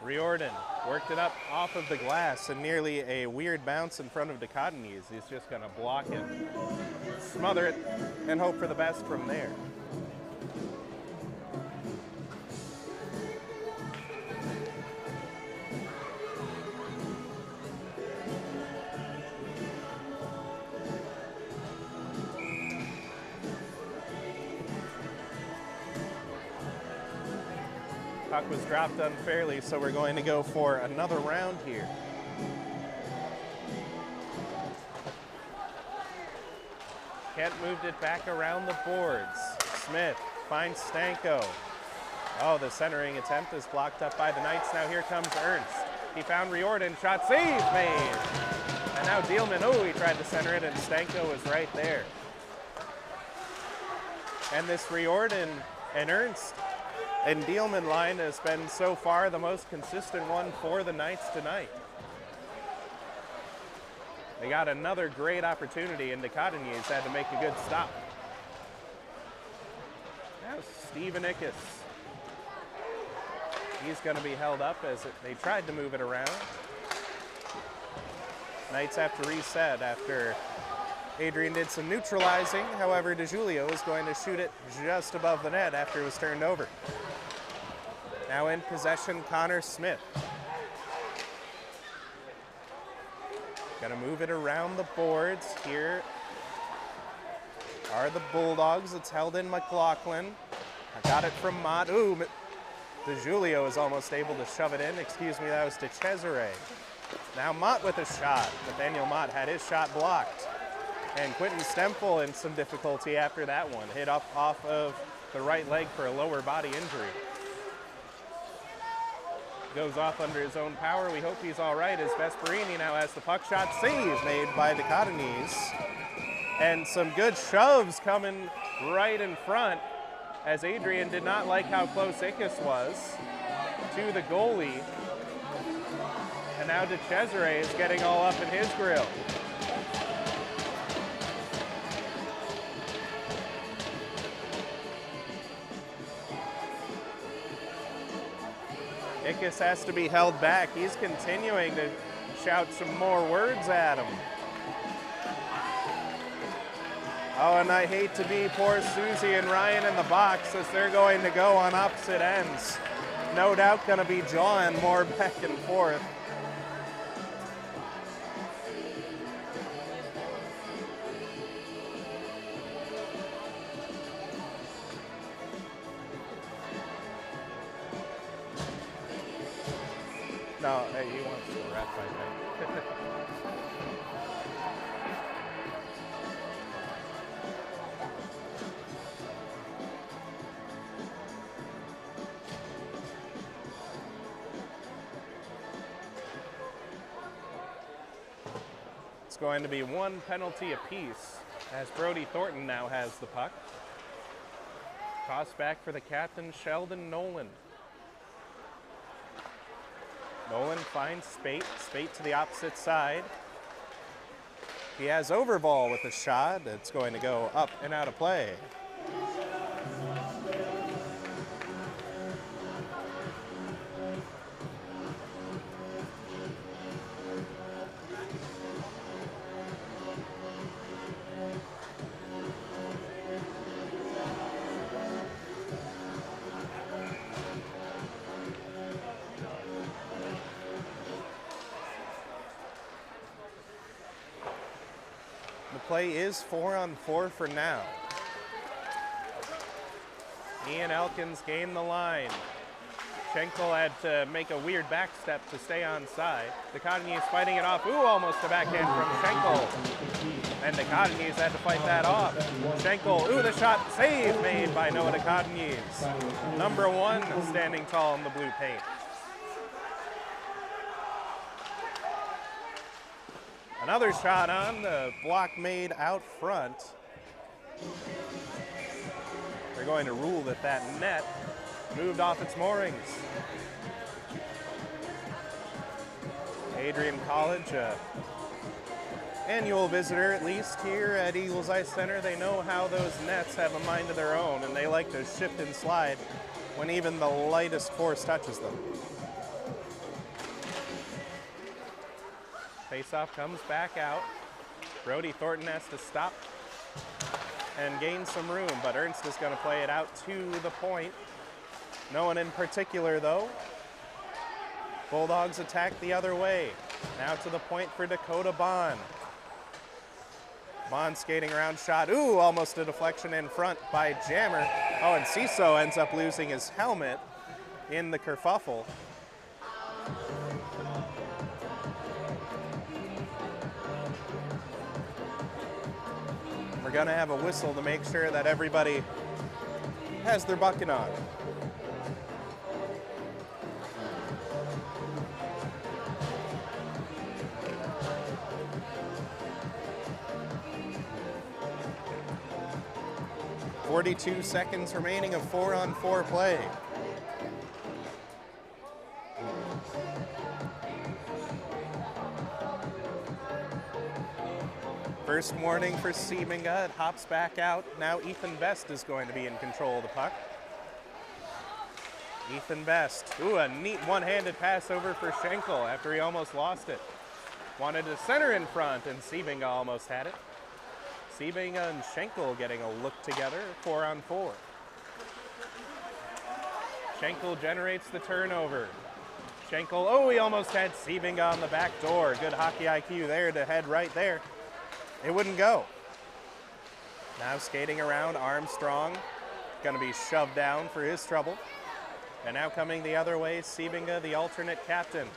Riordan worked it up off of the glass, and nearly a weird bounce in front of Dichotomys. He's just going to block it, smother it, and hope for the best from there. Puck was dropped unfairly, so we're going to go for another round here. Kent moved it back around the boards. Smith finds Stanko. Oh, the centering attempt is blocked up by the Knights. Now here comes Ernst. He found Riordan, shot save made. And now Dielman, oh, he tried to center it, and Stanko was right there. And this Riordan and Ernst and Dielman line has been so far the most consistent one for the Knights tonight. They got another great opportunity, and Dichotomys had to make a good stop. Now Steven Ickes. He's going to be held up as they tried to move it around. Knights have to reset after Adrian did some neutralizing. However, DeJulio is going to shoot it just above the net after it was turned over. Now in possession, Connor Smith. Gonna move it around the boards. Here are the Bulldogs. It's held in McLaughlin. I got it from Mott. Ooh, DeJulio is almost able to shove it in. Excuse me, that was to Cesare. Now Mott with a shot. Nathaniel Mott had his shot blocked. And Quentin Stempel in some difficulty after that one. Hit up off of the right leg for a lower body injury. Goes off under his own power. We hope he's all right as Vesperini now has the puck shot save made by Dichotomys. And some good shoves coming right in front as Adrian did not like how close Ickes was to the goalie. And now DeCesare is getting all up in his grill. Ickes has to be held back. He's continuing to shout some more words at him. Oh, and I hate to be poor Susie and Ryan in the box as they're going to go on opposite ends. No doubt going to be jawing more back and forth. No, hey, he wants to ref, I think. It's going to be one penalty apiece as Brody Thornton now has the puck. Toss back for the captain, Sheldon Nolan. Nolan finds Spate. Spate to the opposite side. He has Overball with a shot. It's going to go up and out of play. play is 4-on-4 for now. Ian Elkins gained the line. Schenkel had to make a weird back step to stay on side. Dichotomy's fighting it off. Ooh, almost a backhand from Schenkel. And Dichotomy's had to fight that off. Schenkel, ooh, the shot save made by Noah Dichotomy's. Number 1 standing tall in the blue paint. Another shot on, the block made out front. They're going to rule that that net moved off its moorings. Adrian College, annual visitor at least here at Eagles Ice Center. They know how those nets have a mind of their own, and they like to shift and slide when even the lightest force touches them. Faceoff comes back out. Brody Thornton has to stop and gain some room, but Ernst is going to play it out to the point. No one in particular, though. Bulldogs attack the other way. Now to the point for Dakota Bond. Bond skating around, shot. Ooh, almost a deflection in front by Jammer. Oh, and Ciso ends up losing his helmet in the kerfuffle. We're gonna have a whistle to make sure that everybody has their bucket on. .42 seconds remaining of 4-on-4 play. First warning for Seeminga. It hops back out. Now Ethan Best is going to be in control of the puck. Ethan Best. Ooh, a neat one-handed pass over for Schenkel after he almost lost it. Wanted to center in front, and Seeminga almost had it. Seeminga and Schenkel getting a look together, 4-on-4. Schenkel generates the turnover. Schenkel, oh, he almost had Seeminga on the back door. Good hockey IQ there to head right there. It wouldn't go. Now skating around, Armstrong. Gonna be shoved down for his trouble. And now coming the other way, Seeminga, the alternate captain.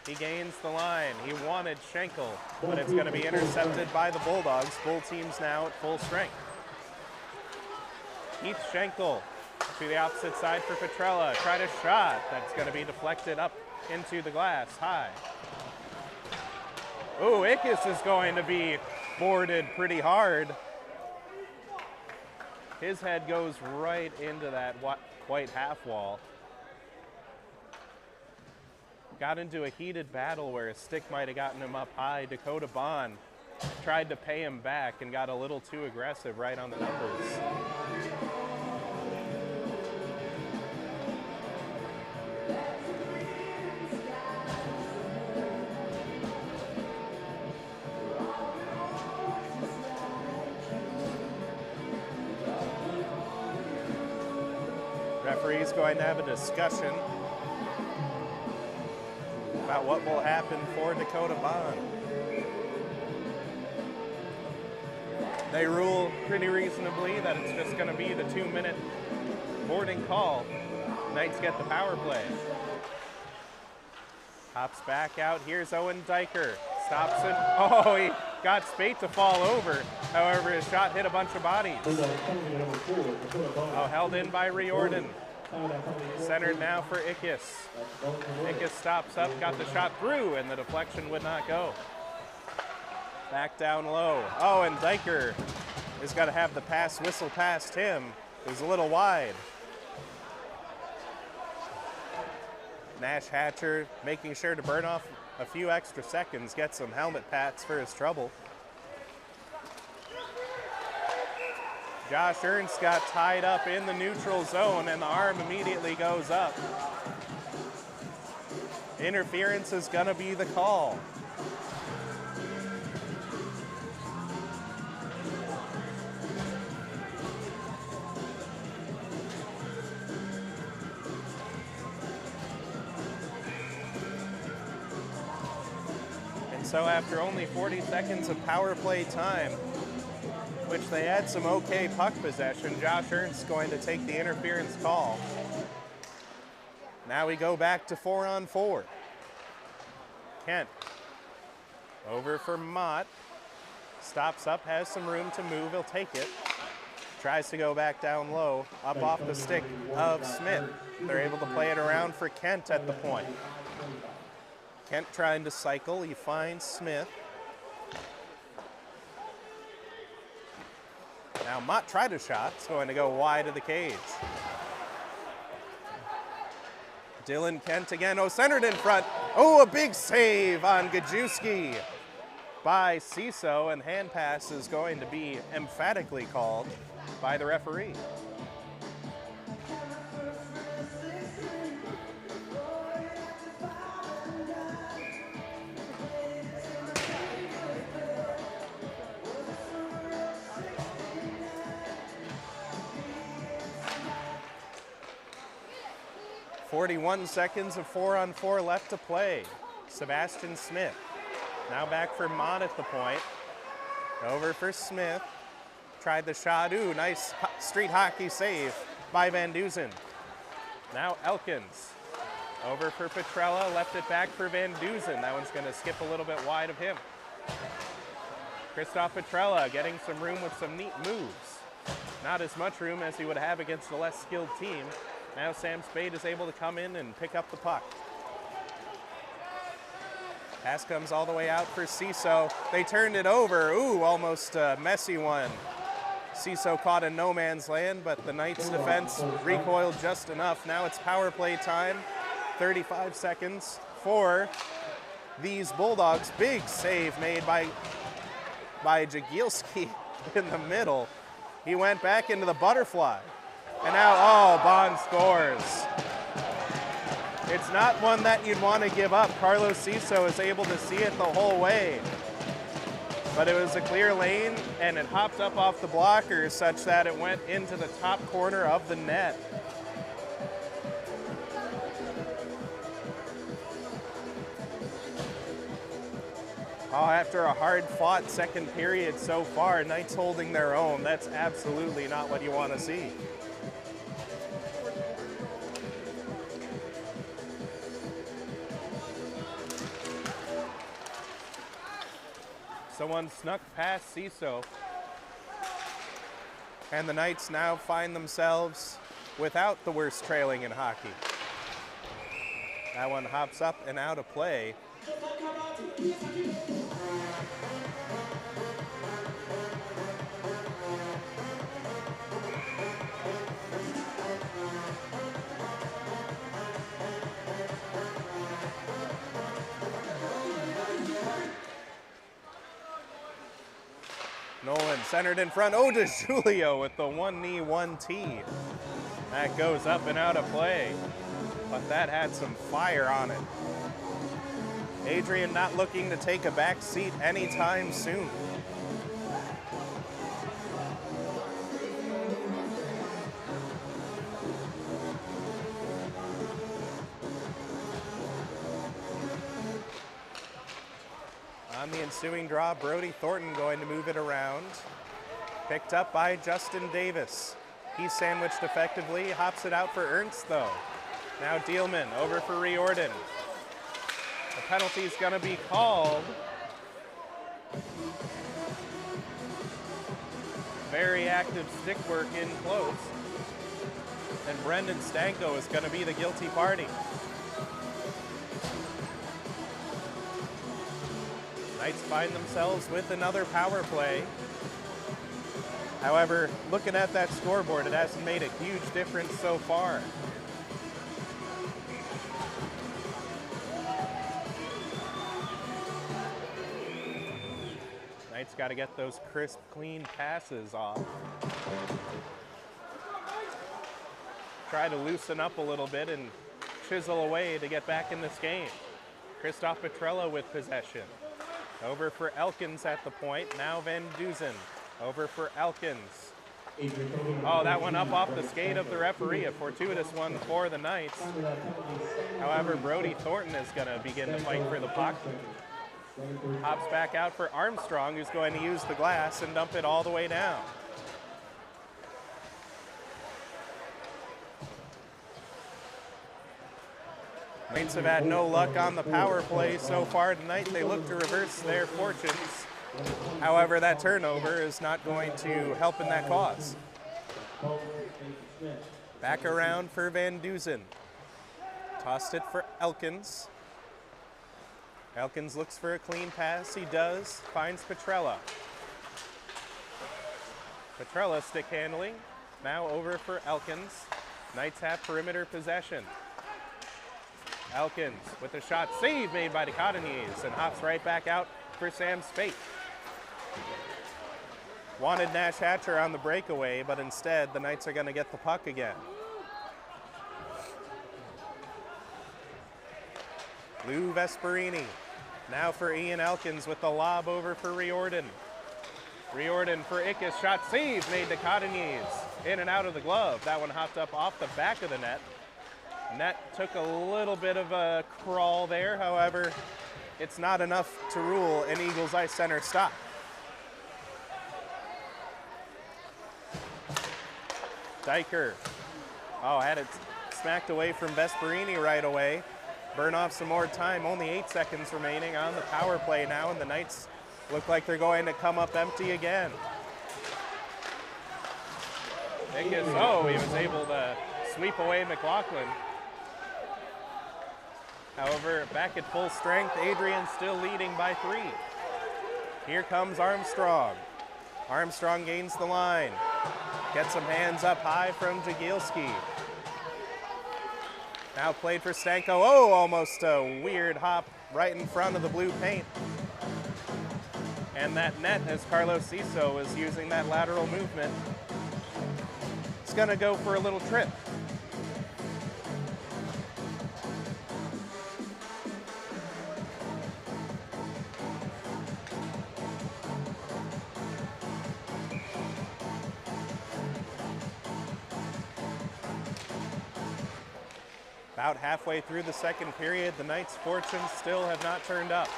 He gains the line. He wanted Schenkel, but it's gonna be intercepted by the Bulldogs. Full teams now at full strength. Keith Schenkel to the opposite side for Petrella. Tried a shot. That's gonna be deflected up into the glass, high. Ooh, Ickes is going to be boarded pretty hard. His head goes right into that white half wall. Got into a heated battle where a stick might have gotten him up high. Dakota Bond tried to pay him back and got a little too aggressive right on the numbers. Referee's going to have a discussion about what will happen for Dakota Bond. They rule pretty reasonably that it's just going to be the 2-minute boarding call. Knights get the power play. Hops back out. Here's Owen Diker. Stops it. Oh, he got Spate to fall over. However, his shot hit a bunch of bodies. Oh, held in by Riordan. Centered now for Ickes. Ickes stops up, got the shot through, and the deflection would not go. Back down low. Oh, and Diker is going to have the pass whistle past him. It was a little wide. Nash Hatcher making sure to burn off a few extra seconds, get some helmet pats for his trouble. Josh Ernst got tied up in the neutral zone, and the arm immediately goes up. Interference is going to be the call. So after only 40 seconds of power play time, which they had some okay puck possession, Josh Ernst going to take the interference call. Now we go back to 4-on-4. Kent over for Mott. Stops up, has some room to move, he'll take it. Tries to go back down low, up off the stick of Smith. They're able to play it around for Kent at the point. Kent trying to cycle, he finds Smith. Now Mott tried a shot, it's going to go wide of the cage. Dylan Kent again, centered in front. A big save on Gajewski by Ciso, and hand pass is going to be emphatically called by the referee. .41 seconds of 4-on-4 left to play. Sebastian Smith now back for Mott at the point. Over for Smith. Tried the shot. Nice street hockey save by Van Dusen. Now Elkins. Over for Petrella. Left it back for Van Dusen. That one's going to skip a little bit wide of him. Christoph Petrella getting some room with some neat moves. Not as much room as he would have against a less skilled team. Now Sam Spade is able to come in and pick up the puck. Pass comes all the way out for Ciso. They turned it over. Almost a messy one. Ciso caught in no man's land, but the Knights defense recoiled just enough. Now it's power play time. 35 seconds for these Bulldogs. Big save made by Jagielski in the middle. He went back into the butterfly. And now, Bond scores. It's not one that you'd want to give up. Carlos Ciso is able to see it the whole way. But it was a clear lane, and it hopped up off the blockers such that it went into the top corner of the net. After a hard-fought second period so far, Knights holding their own. That's absolutely not what you want to see. Someone snuck past Ciso. And the Knights now find themselves without the worst trailing in hockey. That one hops up and out of play. Nolan centered in front. DeJulio with the 1-knee, 1-T. That goes up and out of play, but that had some fire on it. Adrian not looking to take a back seat anytime soon. On the ensuing draw, Brody Thornton going to move it around. Picked up by Justin Davis. He's sandwiched effectively, hops it out for Ernst though. Now Dealman over for Riordan. The penalty's gonna be called. Very active stick work in close. And Brendan Stanko is gonna be the guilty party. Knights find themselves with another power play. However, looking at that scoreboard, it hasn't made a huge difference so far. Knights got to get those crisp, clean passes off. Try to loosen up a little bit and chisel away to get back in this game. Christoph Petrella with possession. Over for Elkins at the point. Now Van Dusen. Over for Elkins. That went up off the skate of the referee. A fortuitous one for the Knights. However, Brody Thornton is going to begin to fight for the puck. Hops back out for Armstrong, who's going to use the glass and dump it all the way down. Knights have had no luck on the power play so far tonight. They look to reverse their fortunes. However, that turnover is not going to help in that cause. Back around for Van Dusen. Tossed it for Elkins. Elkins looks for a clean pass. He does. Finds Petrella. Petrella stick handling. Now over for Elkins. Knights have perimeter possession. Elkins with a shot save made by Dichotomys and hops right back out for Sam Spate. Wanted Nash Hatcher on the breakaway, but instead the Knights are going to get the puck again. Lou Vesperini. Now for Ian Elkins with the lob over for Riordan. Riordan for Ickes. Shot save made to Cottonies. In and out of the glove. That one hopped up off the back of the net. Net took a little bit of a crawl there. However, it's not enough to rule an Eagles Ice Center stop. Diker. Oh, had it smacked away from Vesperini right away. Burn off some more time. Only 8 seconds remaining on the power play now, and the Knights look like they're going to come up empty again. Ickes, oh, he was able to sweep away McLaughlin. However, back at full strength, Adrian still leading by 3. Here comes Armstrong. Armstrong gains the line. Gets some hands up high from Jagielski. Now played for Stanko. Oh, almost a weird hop right in front of the blue paint. And that net, as Carlos Ciso was using that lateral movement, is going to go for a little trip. About halfway through the second period, the Knights' fortunes still have not turned up.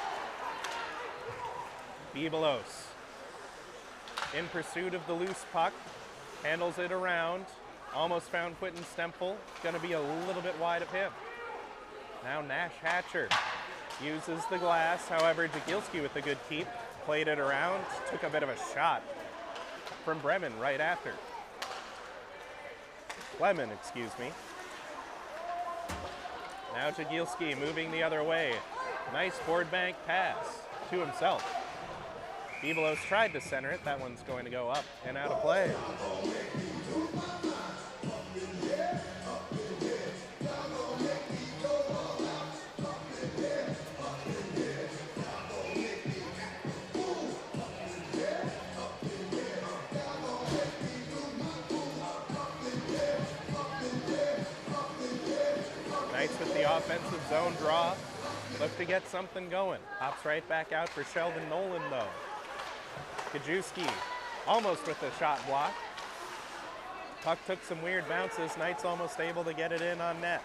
Bibelos in pursuit of the loose puck, handles it around, almost found Quentin Stempel, going to be a little bit wide of him. Now Nash Hatcher uses the glass, however Jagielski with a good keep, played it around, took a bit of a shot from Bremen right after. Lemon, excuse me. Now Jagielski moving the other way. Nice board bank pass to himself. Bibelos tried to center it. That one's going to go up and out of play. Knights with the offensive zone draw. Look to get something going. Hops right back out for Sheldon Nolan though. Kajewski almost with the shot block. Puck took some weird bounces. Knights almost able to get it in on net.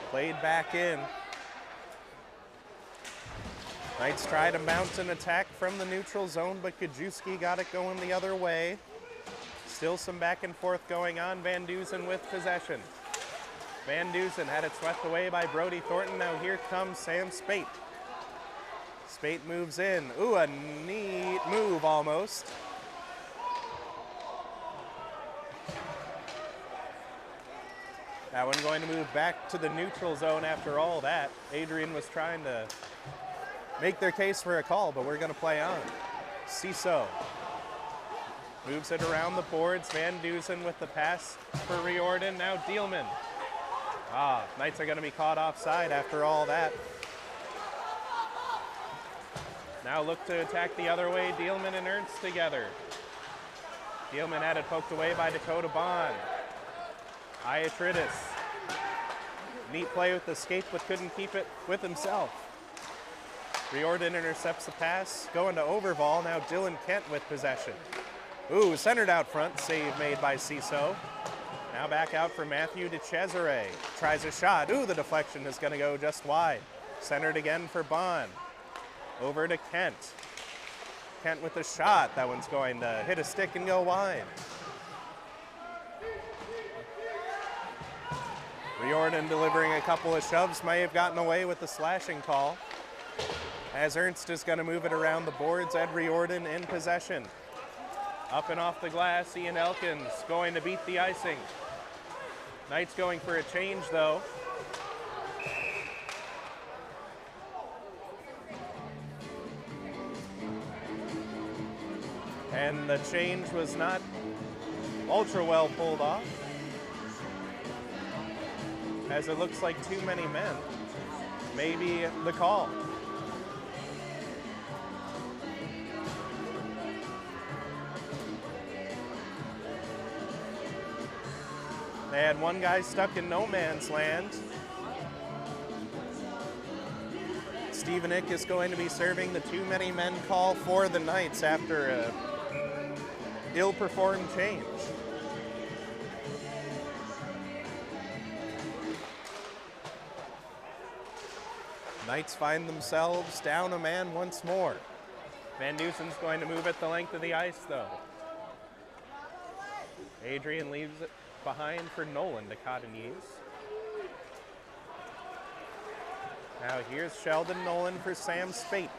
Played back in. Knights tried to mount an attack from the neutral zone, but Kajewski got it going the other way. Still some back and forth going on. Van Dusen with possession. Van Dusen had it swept away by Brody Thornton. Now here comes Sam Spate. Spate moves in. Ooh, a neat move almost. That one going to move back to the neutral zone after all that. Adrian was trying to make their case for a call, but we're going to play on. Ciso moves it around the boards. Van Dusen with the pass for Riordan. Now Dielman. Knights are going to be caught offside after all that. Now look to attack the other way. Dielman and Ernst together. Dielman had it poked away by Dakota Bond. Iatridis. Neat play with the skate, but couldn't keep it with himself. Riordan intercepts the pass. Going to Overval. Now Dylan Kent with possession. Ooh, centered out front. Save made by Ciso. Now back out for Matthew to Cesare. Tries a shot. Ooh, the deflection is going to go just wide. Centered again for Bond. Over to Kent. Kent with the shot. That one's going to hit a stick and go wide. Riordan delivering a couple of shoves. May have gotten away with the slashing call. As Ernst is going to move it around the boards. Ed Riordan in possession. Up and off the glass, Ian Elkins going to beat the icing. Knights going for a change though. And the change was not ultra well pulled off, as it looks like too many men. Maybe the call. They had one guy stuck in no man's land. Stevenik is going to be serving the too many men call for the Knights after a ill-performed change. Knights find themselves down a man once more. Van Dusen's going to move at the length of the ice though. Adrian leaves it behind for Nolan to Cotigny's. Now here's Sheldon Nolan for Sam Spate.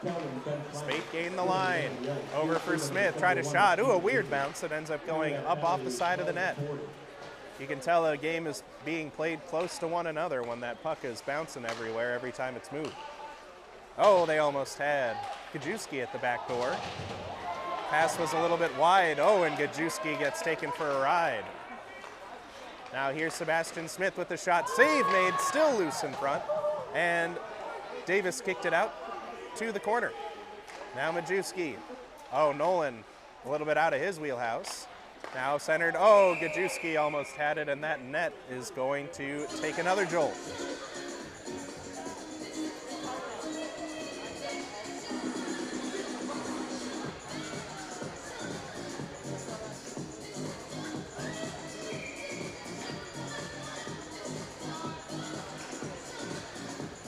Spate gained the line. Over for Smith, tried a shot. Ooh, a weird bounce that ends up going up off the side of the net. You can tell a game is being played close to one another when that puck is bouncing everywhere every time it's moved. Oh, they almost had Gajewski at the back door. Pass was a little bit wide. Oh, and Gajewski gets taken for a ride. Now here's Sebastian Smith with the shot. Save made, still loose in front. And Davis kicked it out to the corner. Now Majewski. Oh, Nolan a little bit out of his wheelhouse. Now centered. Oh, Gajewski almost had it, and that net is going to take another jolt.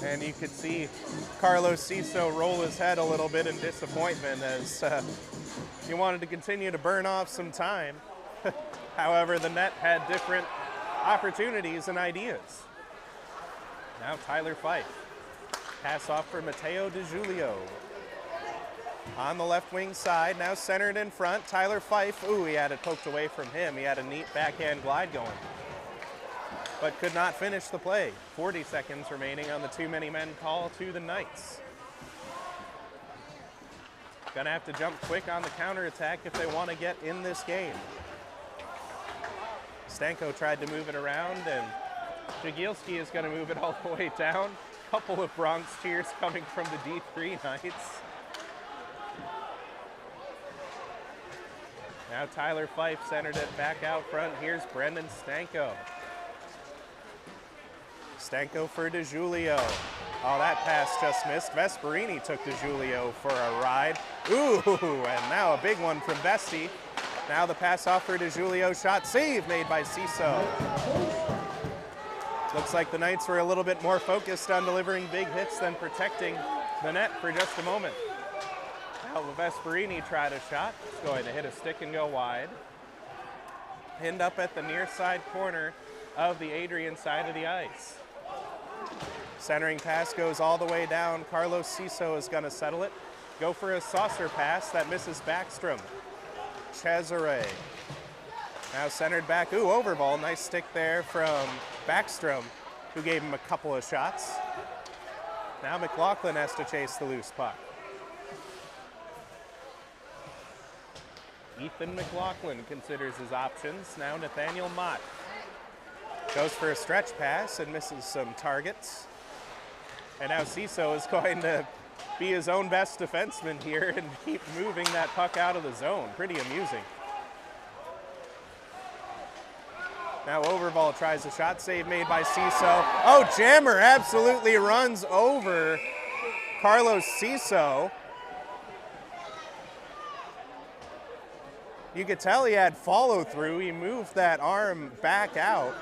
And you could see Carlos Ciso roll his head a little bit in disappointment as he wanted to continue to burn off some time. However, the net had different opportunities and ideas. Now Tyler Fife. Pass off for Matteo DiGiulio. On the left wing side, now centered in front. Tyler Fife, ooh, he had it poked away from him. He had a neat backhand glide going, but could not finish the play. 40 seconds remaining on the too many men call to the Knights. Gonna have to jump quick on the counterattack if they want to get in this game. Stanko tried to move it around, and Jagielski is gonna move it all the way down. Couple of Bronx cheers coming from the D3 Knights. Now Tyler Fife centered it back out front. Here's Brendan Stanko. Stanko for DiGiulio. Oh, that pass just missed. Vesperini took DiGiulio for a ride. Ooh, and now a big one from Vesti. Now the pass off for DiGiulio. Shot save made by Ciso. Looks like the Knights were a little bit more focused on delivering big hits than protecting the net for just a moment. Now Vesperini tried a shot. It's going to hit a stick and go wide. Pinned up at the near side corner of the Adrian side of the ice. Centering pass goes all the way down. Carlos Ciso is going to settle it. Go for a saucer pass that misses Backstrom. Cesare. Now centered back. Ooh, overball. Nice stick there from Backstrom, who gave him a couple of shots. Now McLaughlin has to chase the loose puck. Ethan McLaughlin considers his options. Now Nathaniel Mott goes for a stretch pass and misses some targets. And now Ciso is going to be his own best defenseman here and keep moving that puck out of the zone. Pretty amusing. Now Overball tries a shot save made by Ciso. Oh, Jammer absolutely runs over Carlos Ciso. You could tell he had follow through. He moved that arm back out.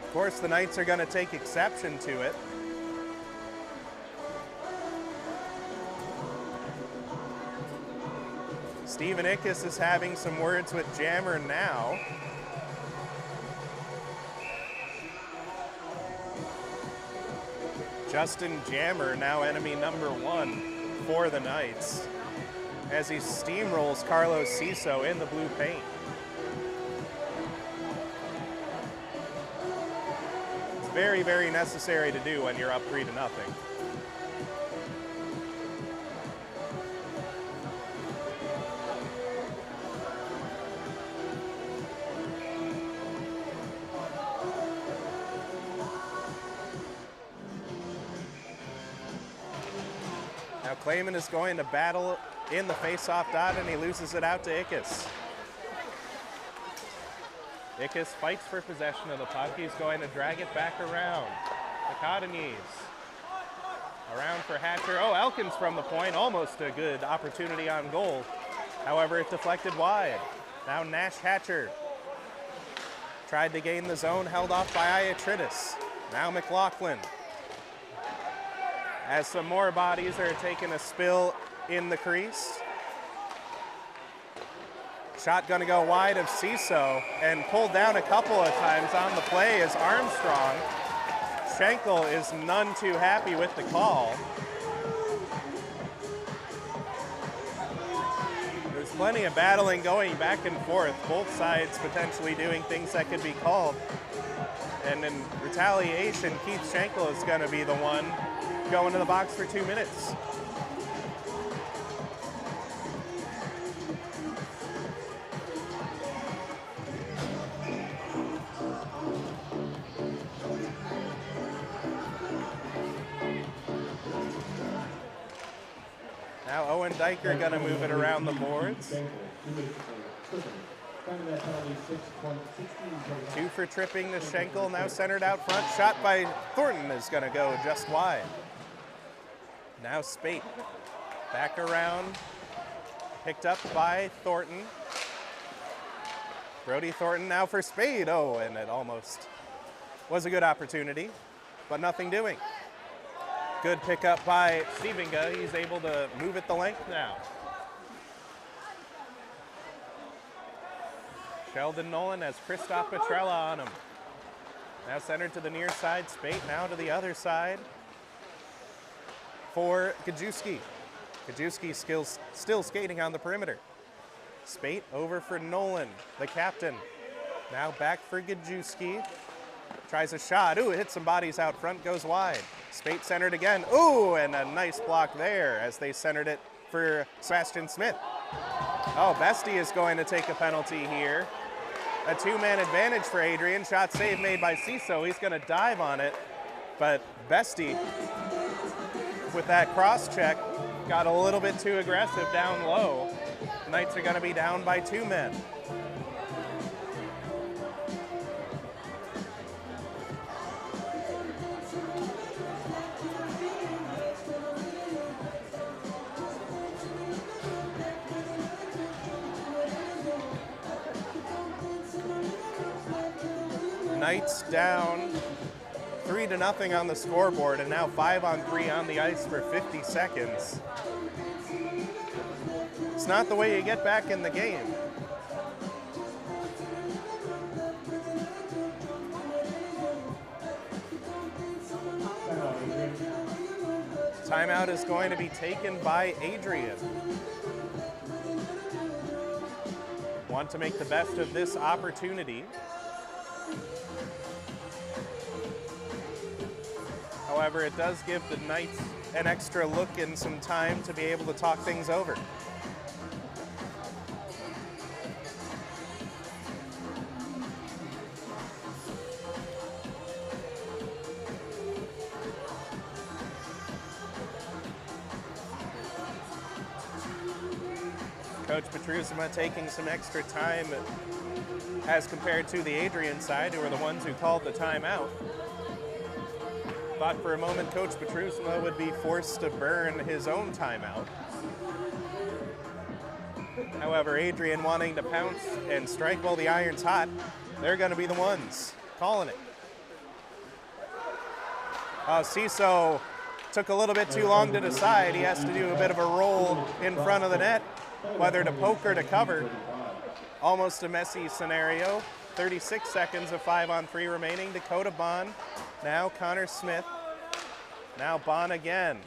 Of course, the Knights are going to take exception to it. Stephen Ickes is having some words with Jammer now. Justin Jammer, now enemy number 1 for the Knights, as he steamrolls Carlos Ciso in the blue paint. It's very, very necessary to do when you're up 3-0. Now Clayman is going to battle in the face-off dot, and he loses it out to Ickes. Ickes fights for possession of the puck. He's going to drag it back around. The Cottonies. Around for Hatcher. Oh, Elkins from the point. Almost a good opportunity on goal. However, it deflected wide. Now Nash Hatcher. Tried to gain the zone, held off by Iatridis. Now McLaughlin. As some more bodies are taking a spill in the crease. Shot gonna go wide of Ciso, and pulled down a couple of times on the play is Armstrong. Schenkel is none too happy with the call. There's plenty of battling going back and forth, both sides potentially doing things that could be called. And in retaliation, Keith Schenkel is gonna be the one going to the box for 2 minutes. Now Owen Diker gonna move it around the boards. 2 for tripping to Schenkel, now centered out front. Shot by Thornton is gonna go just wide. Now Spate, back around, picked up by Thornton. Brody Thornton now for Spade. Oh, and it almost was a good opportunity, but nothing doing. Good pickup by Stevenga. He's able to move it the length now. Sheldon Nolan has Christoph Petrella on him. Now centered to the near side. Spate now to the other side for Gajewski. Gajewski still skating on the perimeter. Spate over for Nolan, the captain. Now back for Gajewski. Tries a shot. Ooh, hits some bodies out front, goes wide. Spate centered again. Ooh, and a nice block there as they centered it for Sebastian Smith. Oh, Bestie is going to take a penalty here. A 2-man advantage for Adrian. Shot save made by Ciso. He's going to dive on it, but Bestie, with that cross check, got a little bit too aggressive down low. The Knights are going to be down by 2 men. Knights down 3-0 on the scoreboard, and now 5-on-3 on the ice for 50 seconds. It's not the way you get back in the game. Timeout is going to be taken by Adrian. Want to make the best of this opportunity. However, it does give the Knights an extra look and some time to be able to talk things over. Coach Petrusima taking some extra time as compared to the Adrian side, who are the ones who called the timeout. Thought for a moment Coach Petrusima would be forced to burn his own timeout. However, Adrian wanting to pounce and strike while the iron's hot, they're going to be the ones calling it. Ciso took a little bit too long to decide. He has to do a bit of a roll in front of the net, whether to poke or to cover. Almost a messy scenario. 36 seconds of 5-on-3 remaining. Dakota Bond. Now Connor Smith. Now Bond again.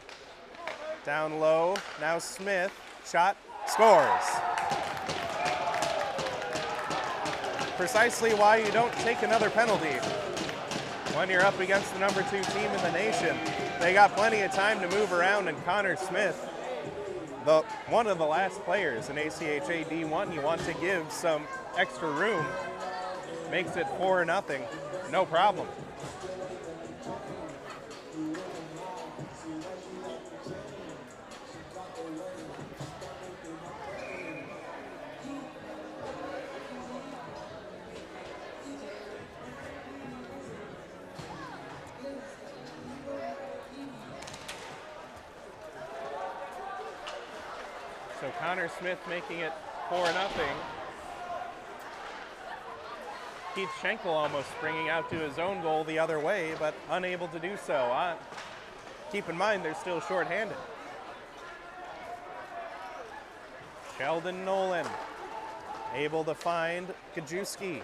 Down low. Now Smith. Shot. Scores. Precisely why you don't take another penalty when you're up against the number 2 team in the nation. They got plenty of time to move around, and Connor Smith, one of the last players in ACHA D1, you want to give some extra room. Makes it 4-0, no problem. So Connor Smith making it 4-0. Keith Schenkel almost bringing out to his own goal the other way, but unable to do so. Keep in mind, they're still shorthanded. Sheldon Nolan able to find Kajewski.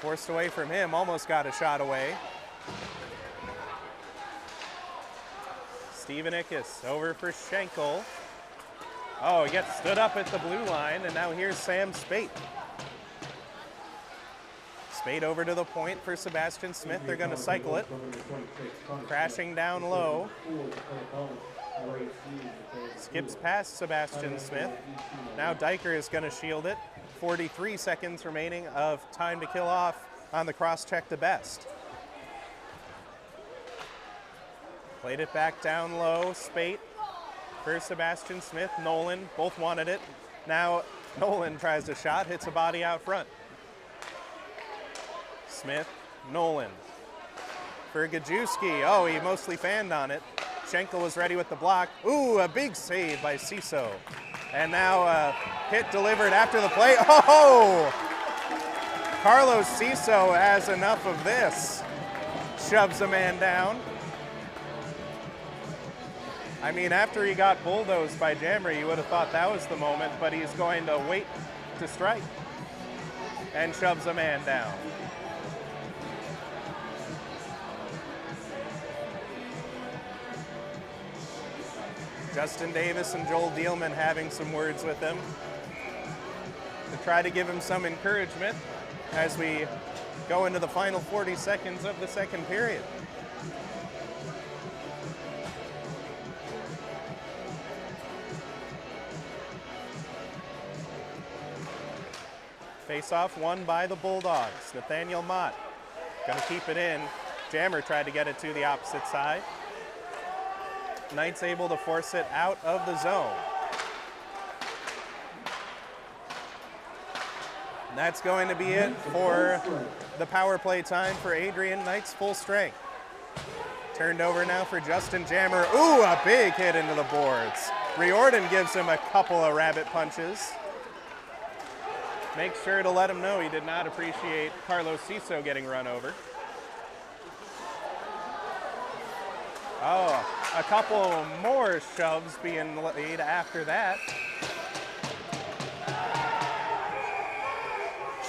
Forced away from him, almost got a shot away. Steven Ickes over for Schenkel. Oh, he gets stood up at the blue line, and now here's Sam Spate. Spade over to the point for Sebastian Smith. They're going to cycle it. Crashing down low. Skips past Sebastian Smith. Now Diker is going to shield it. 43 seconds remaining of time to kill off on the cross-check to Best. Played it back down low. Spate for Sebastian Smith. Nolan, both wanted it. Now Nolan tries a shot, hits a body out front. Smith, Nolan for Gajewski. Oh, he mostly fanned on it. Schenkel was ready with the block. Ooh, a big save by Ciso. And now hit delivered after the play. Oh! Carlos Ciso has enough of this. Shoves a man down. I mean, after he got bulldozed by Jammer, you would have thought that was the moment, but he's going to wait to strike. And shoves a man down. Justin Davis and Joel Dielman having some words with him to try to give him some encouragement as we go into the final 40 seconds of the second period. Face-off won by the Bulldogs. Nathaniel Mott gonna keep it in. Jammer tried to get it to the opposite side. Knights able to force it out of the zone. And that's going to be it for the power play time for Adrian. Knights full strength. Turned over now for Justin Jammer. Ooh, a big hit into the boards. Riordan gives him a couple of rabbit punches. Makes sure to let him know he did not appreciate Carlos Ciso getting run over. Oh, a couple more shoves being laid after that.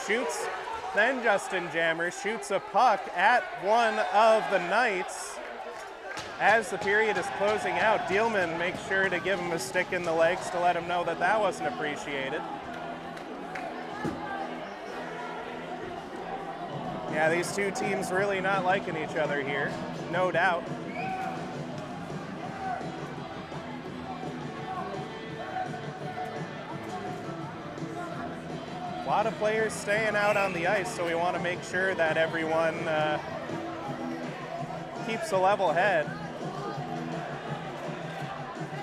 Shoots, then Justin Jammer shoots a puck at one of the Knights. As the period is closing out, Dielman makes sure to give him a stick in the legs to let him know that that wasn't appreciated. Yeah, these two teams really not liking each other here, no doubt. A lot of players staying out on the ice, so we want to make sure that everyone keeps a level head.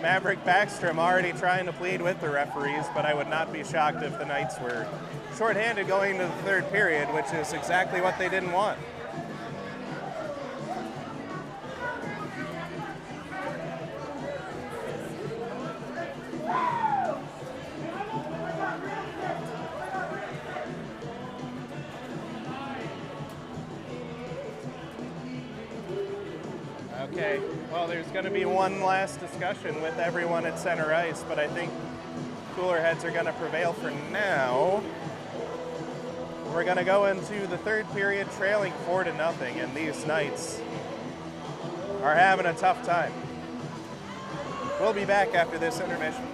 Maverick Backstrom already trying to plead with the referees, but I would not be shocked if the Knights were shorthanded going into the third period, which is exactly what they didn't want. Okay, well, there's going to be one last discussion with everyone at center ice, but I think cooler heads are going to prevail for now. We're going to go into the third period trailing 4-0, and these Knights are having a tough time. We'll be back after this intermission.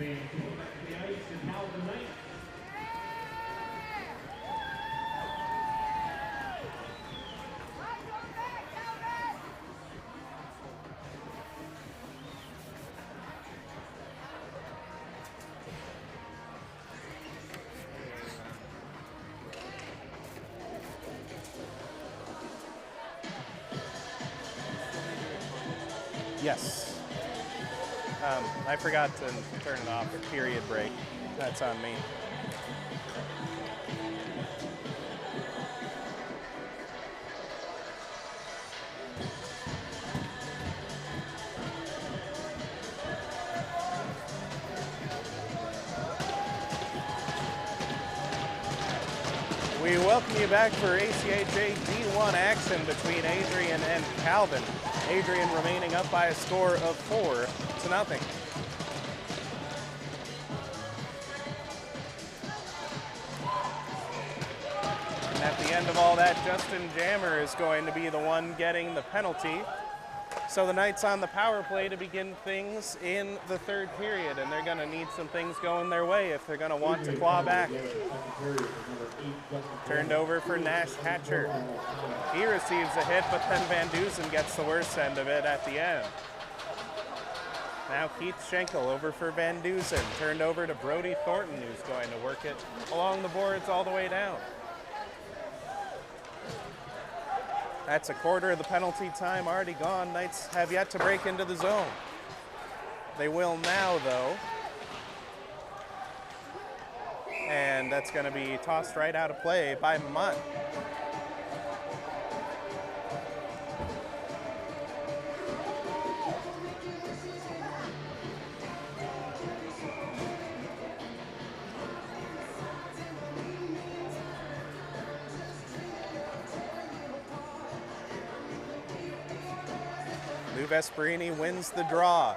Moving to the ice is now the ninth. Yes. I forgot to turn it off at period break. That's on me. We welcome you back for ACHA D1 action between Adrian and Calvin. Adrian remaining up by a score of 4-0. And at the end of all that, Justin Jammer is going to be the one getting the penalty. So the Knights on the power play to begin things in the third period, and they're going to need some things going their way if they're going to want to claw back. Turned over for Nash Hatcher. He receives a hit, but then Van Dusen gets the worst end of it at the end. Now Keith Schenkel over for Van Dusen. Turned over to Brody Thornton, who's going to work it along the boards all the way down. That's a quarter of the penalty time already gone. Knights have yet to break into the zone. They will now, though. And that's going to be tossed right out of play by Mutt. Lou Vesperini wins the draw.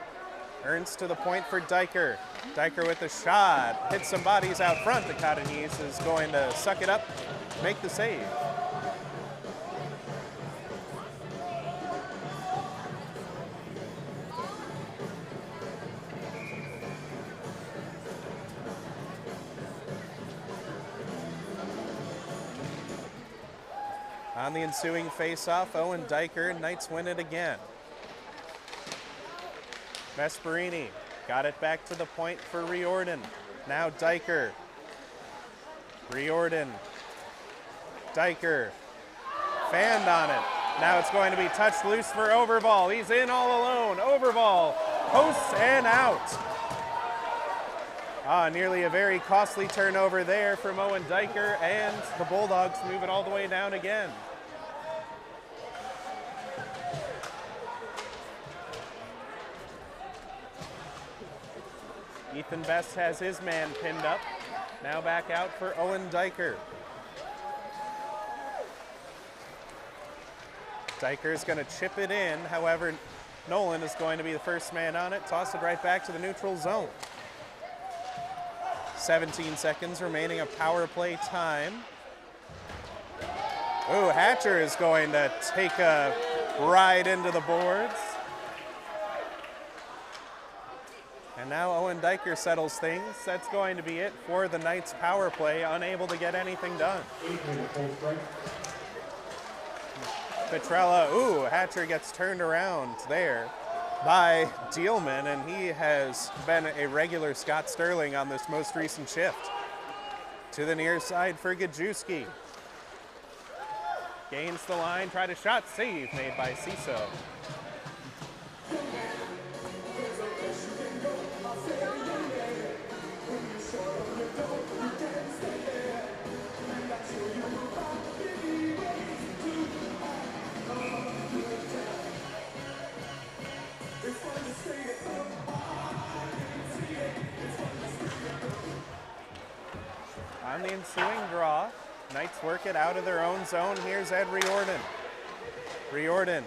Earns to the point for Diker. Diker with a shot. Hits some bodies out front. The Cottonese is going to suck it up, make the save. On the ensuing face-off, Owen Diker, Knights win it again. Vesperini got it back to the point for Riordan. Now Diker. Riordan. Diker. Fanned on it. Now it's going to be touched loose for Overval. He's in all alone. Overval posts and out. Nearly a very costly turnover there from Owen Diker, and the Bulldogs move it all the way down again. Ethan Best has his man pinned up. Now back out for Owen Diker. Diker's going to chip it in. However, Nolan is going to be the first man on it. Toss it right back to the neutral zone. 17 seconds remaining of power play time. Ooh, Hatcher is going to take a ride into the boards. And now Owen Diker settles things. That's going to be it for the Knights power play, unable to get anything done. Petrella, ooh, Hatcher gets turned around there by Dielman, and he has been a regular Scott Sterling on this most recent shift. To the near side for Gajewski. Gains the line, tried a shot, save made by Ciso. On the ensuing draw, Knights work it out of their own zone. Here's Ed Riordan. Riordan,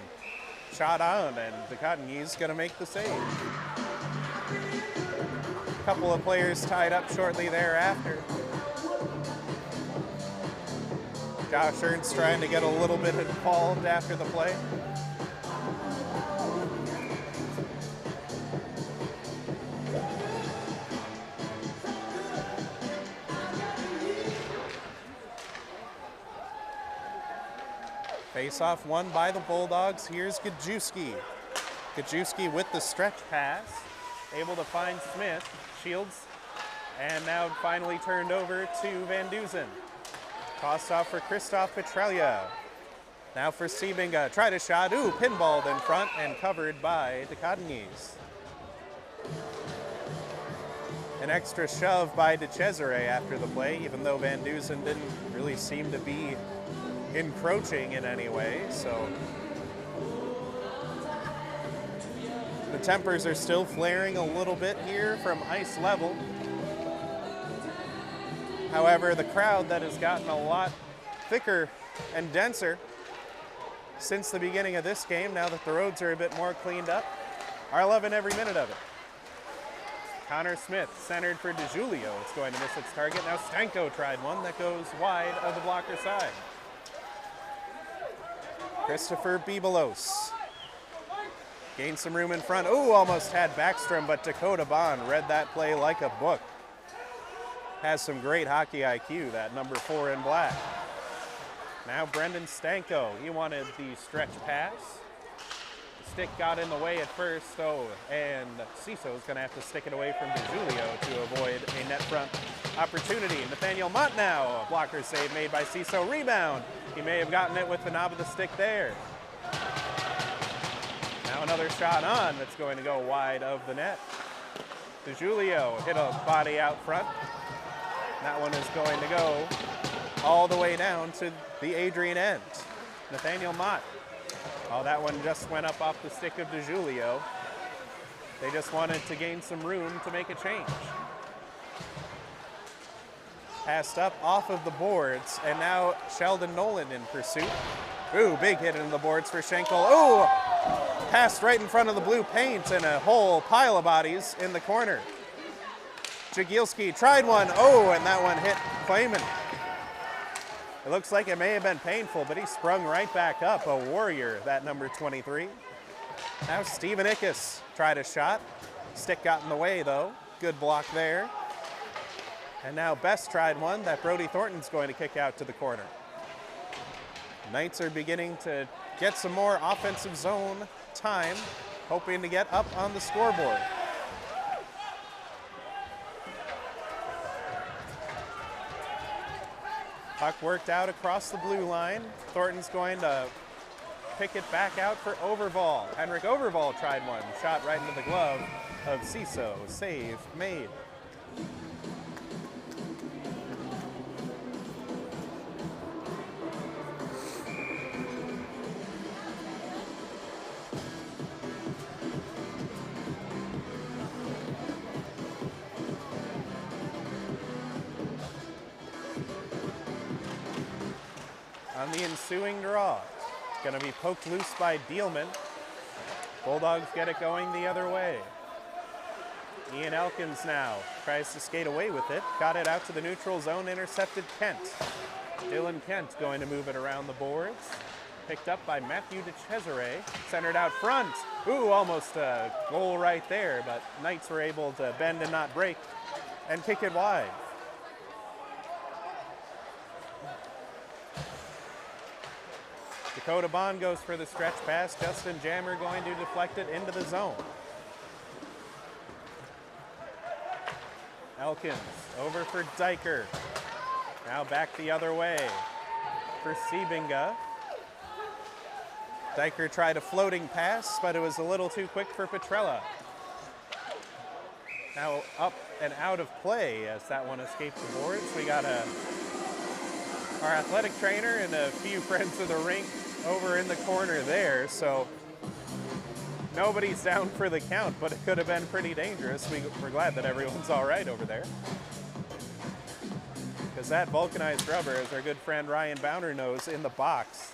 shot on, and the Cottonese going to make the save. A couple of players tied up shortly thereafter. Josh Ernst trying to get a little bit involved after the play. Face-off won by the Bulldogs. Here's Gajewski. Gajewski with the stretch pass, able to find Smith, shields, and now finally turned over to Van Dusen. Tossed off for Christoph Petralia. Now for Sebinga, tried a shot, pinballed in front and covered by De Cadenis. An extra shove by De Cesare after the play, even though Van Dusen didn't really seem to be encroaching in any way, so the tempers are still flaring a little bit here from ice level. However, the crowd that has gotten a lot thicker and denser since the beginning of this game, now that the roads are a bit more cleaned up, are loving every minute of it. Connor Smith centered for DeJulio. It's going to miss its target. Now Stanko tried one that goes wide of the blocker side. Christopher Bibelos gained some room in front. Almost had Backstrom, but Dakota Bond read that play like a book. Has some great hockey IQ, that number 4 in black. Now Brendan Stanko, he wanted the stretch pass. The stick got in the way at first, and Ciso's gonna have to stick it away from DeJulio to avoid a net front opportunity. Nathaniel Mott now, a blocker save made by Ciso, rebound. He may have gotten it with the knob of the stick there. Now another shot on that's going to go wide of the net. DeJulio hit a body out front. That one is going to go all the way down to the Adrian end. Nathaniel Mott. That one just went up off the stick of DeJulio. They just wanted to gain some room to make a change. Passed up off of the boards, and now Sheldon Nolan in pursuit. Big hit into the boards for Schenkel. Passed right in front of the blue paint and a whole pile of bodies in the corner. Jagielski tried one, and that one hit Clayman. It looks like it may have been painful, but he sprung right back up, a warrior, that number 23. Now Steven Ickes tried a shot. Stick got in the way, though. Good block there. And now Best tried one that Brody Thornton's going to kick out to the corner. Knights are beginning to get some more offensive zone time, hoping to get up on the scoreboard. Puck worked out across the blue line. Thornton's going to pick it back out for Overval. Henrik Overval tried one, shot right into the glove of Ciso. Save made. On the ensuing draw, going to be poked loose by Dealman. Bulldogs get it going the other way. Ian Elkins now tries to skate away with it. Got it out to the neutral zone, intercepted Kent. Dylan Kent going to move it around the boards. Picked up by Matthew De Cesare, centered out front. Almost a goal right there, but Knights were able to bend and not break and kick it wide. Dakota Bond goes for the stretch pass. Justin Jammer going to deflect it into the zone. Elkins over for Diker. Now back the other way for Sebinga. Diker tried a floating pass, but it was a little too quick for Petrella. Now up and out of play as that one escaped the boards. We got our athletic trainer and a few friends of the rink over in the corner there, so nobody's down for the count, but it could have been pretty dangerous. We're glad that everyone's all right over there. Because that vulcanized rubber, as our good friend Ryan Bounder knows, in the box,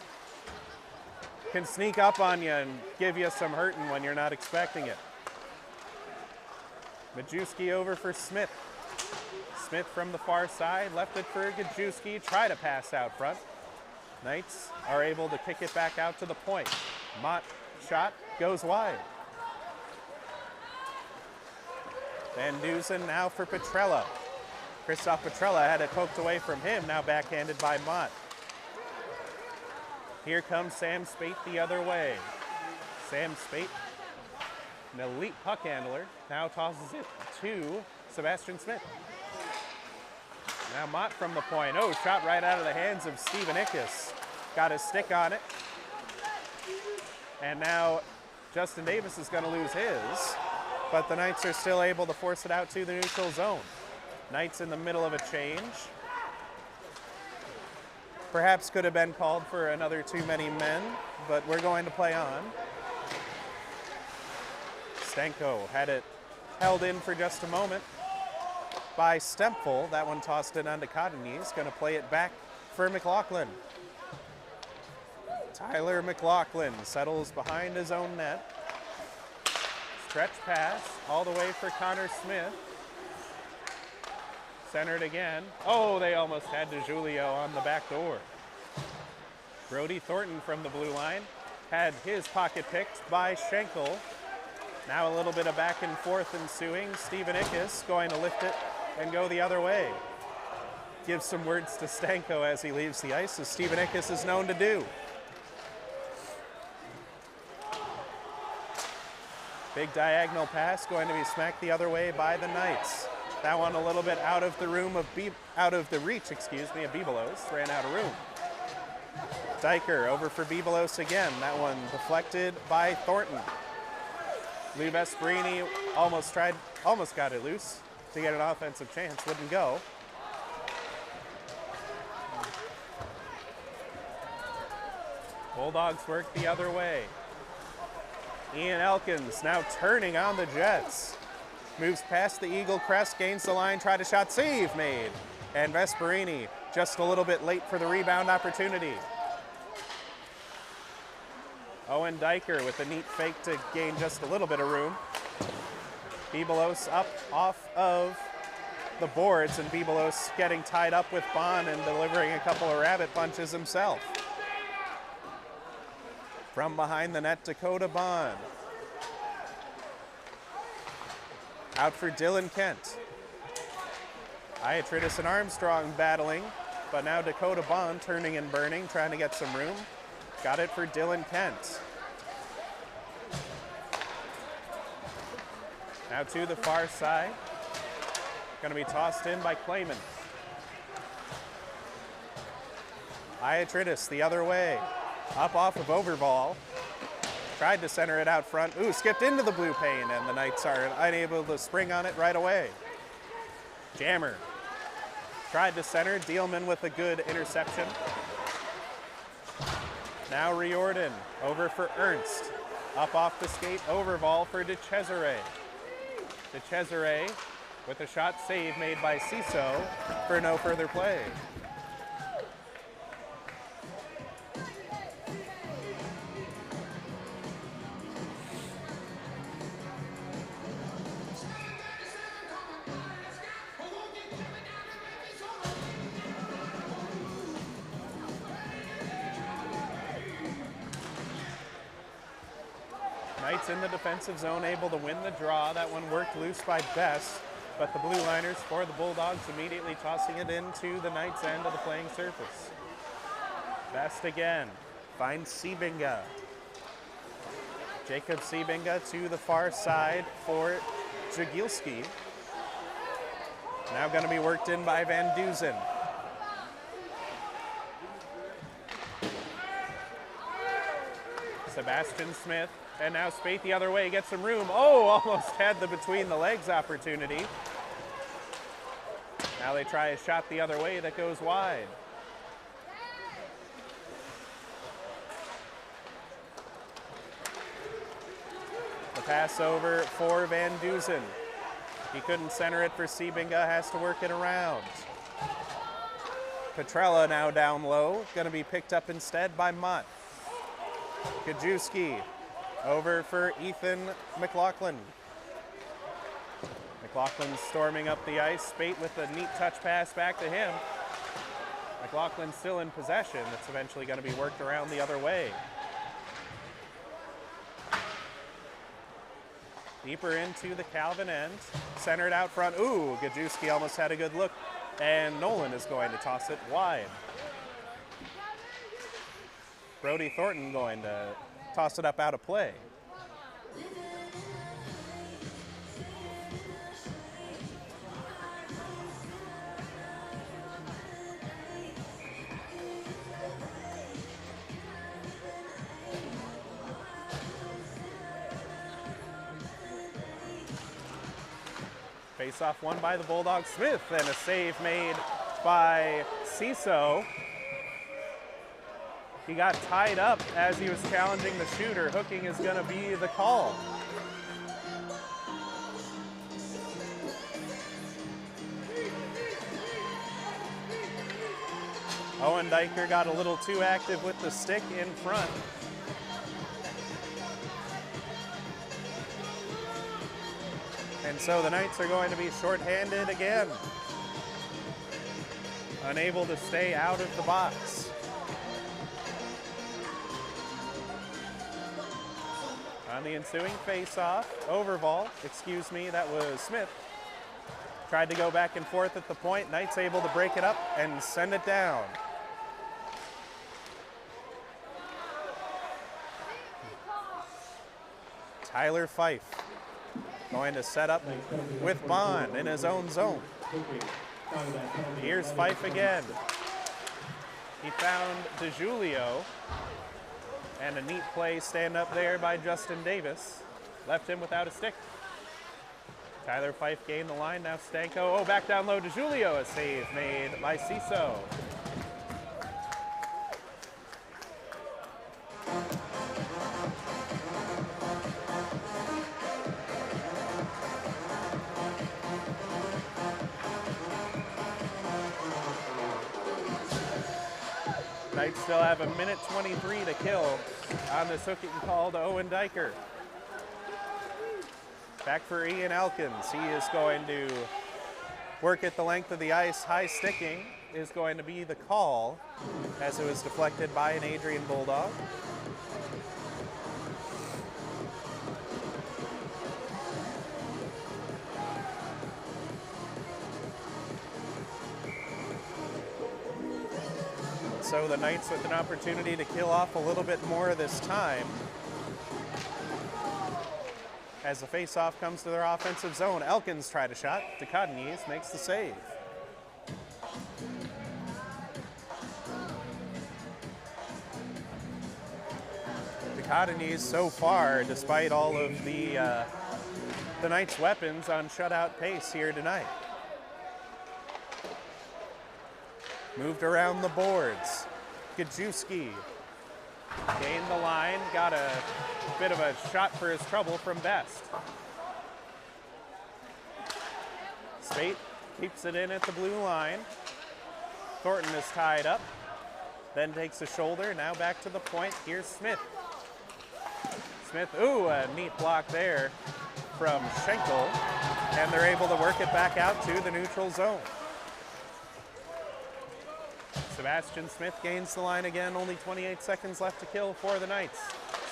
can sneak up on you and give you some hurting when you're not expecting it. Majewski over for Smith. Smith from the far side, left it for Gajewski, try to pass out front. Knights are able to kick it back out to the point. Mott shot goes wide. Van Dusen now for Petrella. Christoph Petrella had it poked away from him, now backhanded by Mott. Here comes Sam Spate the other way. Sam Spate, an elite puck handler, now tosses it to Sebastian Smith. Now Mott from the point. Oh, shot right out of the hands of Stephen Ickes. Got his stick on it. And now Justin Davis is going to lose his, but the Knights are still able to force it out to the neutral zone. Knights in the middle of a change. Perhaps could have been called for another too many men, but we're going to play on. Stanko had it held in for just a moment by Stempfel. That one tossed it onto Cottony. He's going to play it back for McLaughlin. Tyler McLaughlin settles behind his own net. Stretch pass all the way for Connor Smith. Centered again. Oh, they almost had DeJulio on the back door. Brody Thornton from the blue line had his pocket picked by Schenkel. Now a little bit of back and forth ensuing. Stephen Ickes going to lift it and go the other way. Gives some words to Stanko as he leaves the ice, as Stephen Ickes is known to do. Big diagonal pass going to be smacked the other way by the Knights. That one a little bit out of the reach, of Bebelos. Ran out of room. Diker over for Bebelos again. That one deflected by Thornton. Lou Vesperini almost got it loose to get an offensive chance. Wouldn't go. Bulldogs work the other way. Ian Elkins now turning on the Jets. Moves past the Eagle crest, gains the line, tried a shot, save made. And Vesperini just a little bit late for the rebound opportunity. Owen Diker with a neat fake to gain just a little bit of room. Bebelos up off of the boards, and Bebelos getting tied up with Bond and delivering a couple of rabbit punches himself. From behind the net, Dakota Bond. Out for Dylan Kent. Iatritis and Armstrong battling, but now Dakota Bond turning and burning, trying to get some room. Got it for Dylan Kent. Now to the far side. Going to be tossed in by Clayman. Iatritis the other way. Up off of Overball. Tried to center it out front. Ooh, skipped into the blue pane, and the Knights are unable to spring on it right away. Jammer. Tried to center. Dealman with a good interception. Now Riordan over for Ernst. Up off the skate, Overball for DeCesare. DeCesare with a shot save made by Ciso for no further play. Knights in the defensive zone, able to win the draw. That one worked loose by Best, but the blue liners for the Bulldogs immediately tossing it into the Knights' end of the playing surface. Best again, finds Sebinga. Jacob Sebinga to the far side for Jagielski. Now going to be worked in by Van Duzen. Sebastian Smith. And now Spate the other way, gets some room. Oh, almost had the between the legs opportunity. Now they try a shot the other way that goes wide. The pass over for Van Duzen. He couldn't center it for Sebinga, has to work it around. Petrella now down low, gonna be picked up instead by Mott. Kajewski. Over for Ethan McLaughlin. McLaughlin storming up the ice. Spate with a neat touch pass back to him. McLaughlin still in possession. That's eventually going to be worked around the other way. Deeper into the Calvin end. Centered out front. Ooh, Gajewski almost had a good look. And Nolan is going to toss it wide. Brody Thornton going to toss it up out of play. Face-off won by the Bulldogs. Smith, and a save made by Ciso. He got tied up as he was challenging the shooter. Hooking is going to be the call. Owen Diker got a little too active with the stick in front. And so the Knights are going to be shorthanded again. Unable to stay out of the box. On the ensuing face-off, that was Smith. Tried to go back and forth at the point. Knights able to break it up and send it down. Tyler Fife going to set up with Bond in his own zone. Here's Fife again. He found DeJulio, and a neat play stand up there by Justin Davis. Left him without a stick. Tyler Fife gained the line, now Stanko. Oh, back down low, DeJulio, a save made by Ciso. Knights still have a minute 23 to kill on this hooking call to Owen Diker. Back for Ian Elkins. He is going to work at the length of the ice. High sticking is going to be the call as it was deflected by an Adrian Bulldog. So the Knights with an opportunity to kill off a little bit more this time. As the face-off comes to their offensive zone, Elkins tried a shot. Decadenies makes the save. Decadenies so far, despite all of the Knights' weapons, on shutout pace here tonight. Moved around the boards. Gajewski gained the line, got a bit of a shot for his trouble from Best. Spate keeps it in at the blue line. Thornton is tied up, then takes a shoulder, now back to the point. Here's Smith. Smith, ooh, a neat block there from Schenkel, and they're able to work it back out to the neutral zone. Sebastian Smith gains the line again, only 28 seconds left to kill for the Knights.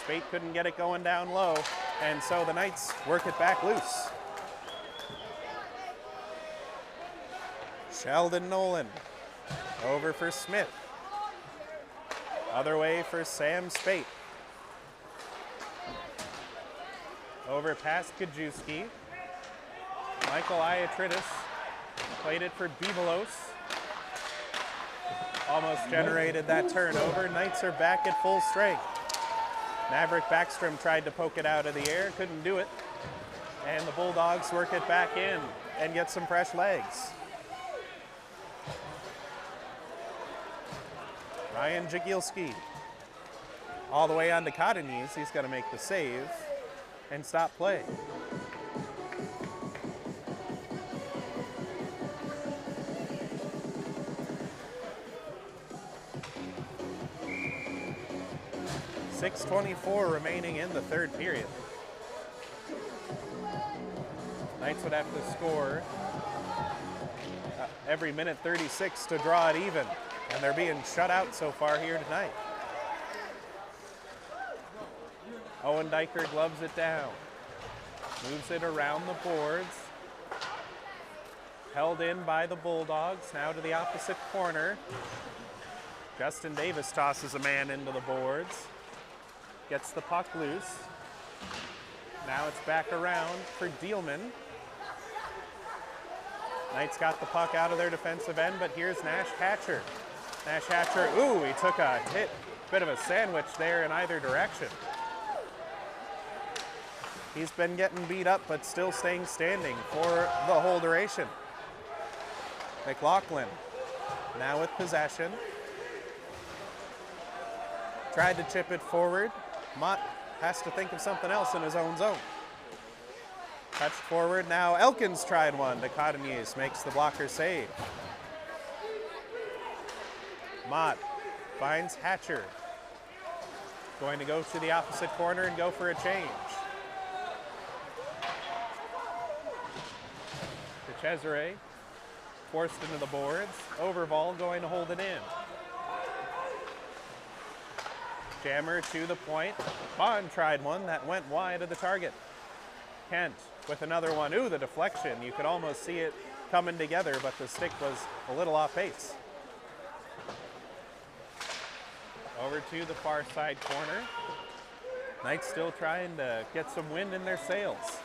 Spate couldn't get it going down low, and so the Knights work it back loose. Sheldon Nolan over for Smith. Other way for Sam Spate. Over past Gajewski. Michael Iatridis played it for Bibelos. Almost generated that turnover. Knights are back at full strength. Maverick Backstrom tried to poke it out of the air, couldn't do it. And the Bulldogs work it back in and get some fresh legs. Ryan Jagielski all the way on to Decadenies. He's going to make the save and stop play. .6:24 remaining in the third period. Knights would have to score every minute 36 to draw it even, and they're being shut out so far here tonight. Owen Diker gloves it down, moves it around the boards, held in by the Bulldogs, now to the opposite corner. Justin Davis tosses a man into the boards. Gets the puck loose. Now it's back around for Dealman. Knights got the puck out of their defensive end, but here's Nash Hatcher. Nash Hatcher, ooh, he took a hit. Bit of a sandwich there in either direction. He's been getting beat up, but still staying standing for the whole duration. McLaughlin now with possession. Tried to chip it forward. Mott has to think of something else in his own zone. Touched forward. Now Elkins tried one. De Cotigny's makes the blocker save. Mott finds Hatcher. Going to go to the opposite corner and go for a change. To Cesare. Forced into the boards. Overval going to hold it in. Jammer to the point. Bond tried one that went wide of the target. Kent with another one. Ooh, the deflection. You could almost see it coming together, but the stick was a little off base. Over to the far side corner. Knights still trying to get some wind in their sails.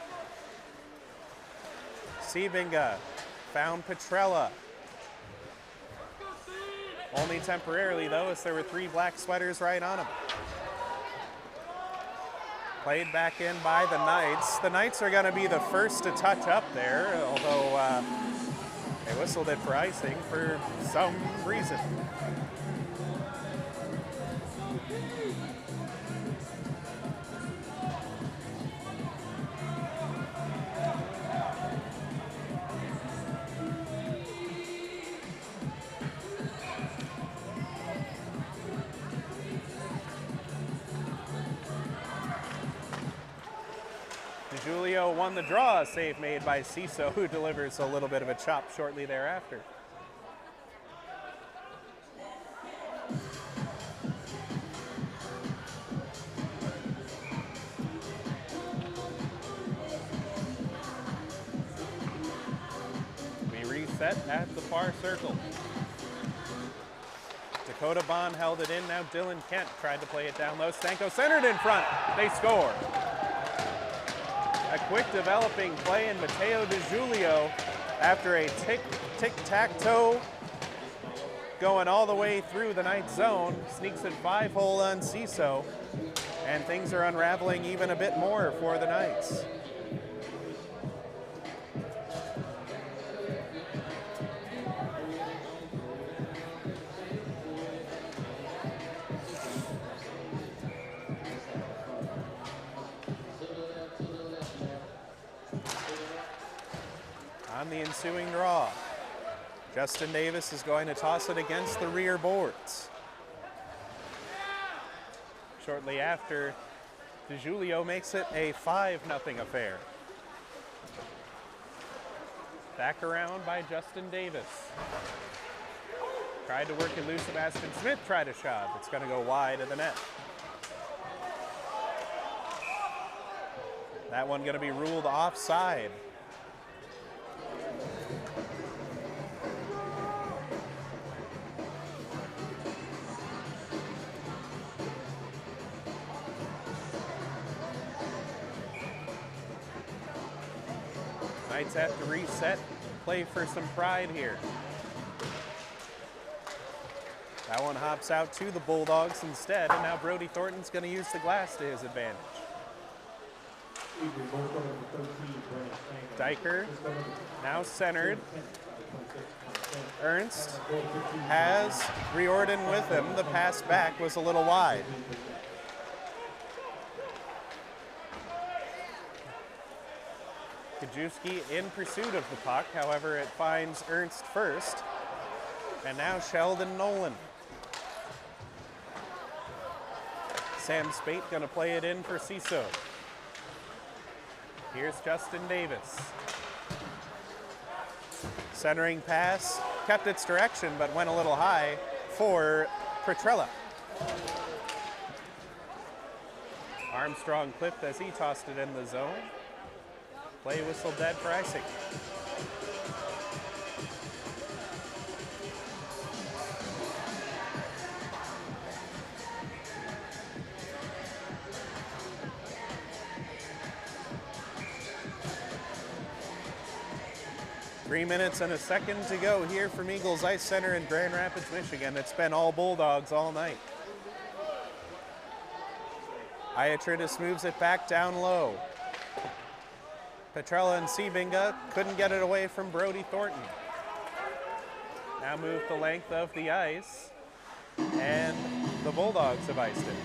Sevinga found Petrella. Only temporarily, though, as there were 3 black sweaters right on him. Played back in by the Knights. The Knights are going to be the first to touch up there, although they whistled it for icing for some reason. Julio won the draw, a save made by Ciso, who delivers a little bit of a chop shortly thereafter. We reset at the far circle. Dakota Bond held it in. Now Dylan Kent tried to play it down low. Stanko centered in front. They score. A quick developing play in Mateo DiGiulio after a tic-tac-toe going all the way through the Knights zone. Sneaks it 5-hole on Ciso, and things are unraveling even a bit more for the Knights. On the ensuing draw, Justin Davis is going to toss it against the rear boards. Shortly after, DiGiulio makes it a 5-0 affair. Back around by Justin Davis. Tried to work it loose. Sebastian Smith tried a shot. It's going to go wide of the net. That one going to be ruled offside. Knights have to reset, play for some pride here. That one hops out to the Bulldogs instead, and now Brody Thornton's going to use the glass to his advantage. Diker now centered. Ernst has Riordan with him. The pass back was a little wide. Kajewski in pursuit of the puck, however it finds Ernst first. And now Sheldon Nolan. Sam Spate gonna play it in for Ciso. Here's Justin Davis. Centering pass, kept its direction, but went a little high for Petrella. Armstrong clipped as he tossed it in the zone. Play whistle dead for icing. 3 minutes and a second to go here from Eagles Ice Center in Grand Rapids, Michigan. It's been all Bulldogs all night. Iatridis moves it back down low. Petrella and Sebinga couldn't get it away from Brody Thornton. Now move the length of the ice, and the Bulldogs have iced it.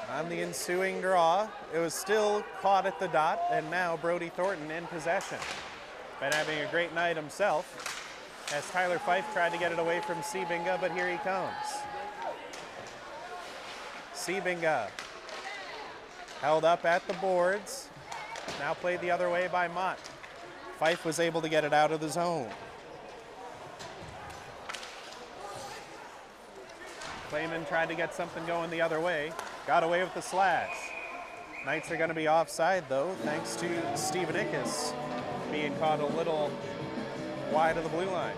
On the ensuing draw, it was still caught at the dot, and now Brody Thornton in possession. Been having a great night himself, as Tyler Fife tried to get it away from Sebinga, but here he comes. Sebinga held up at the boards, now played the other way by Mott. Fife was able to get it out of the zone. Clayman tried to get something going the other way. Got away with the slash. Knights are going to be offside, though, thanks to Steven Ickes being caught a little wide of the blue line.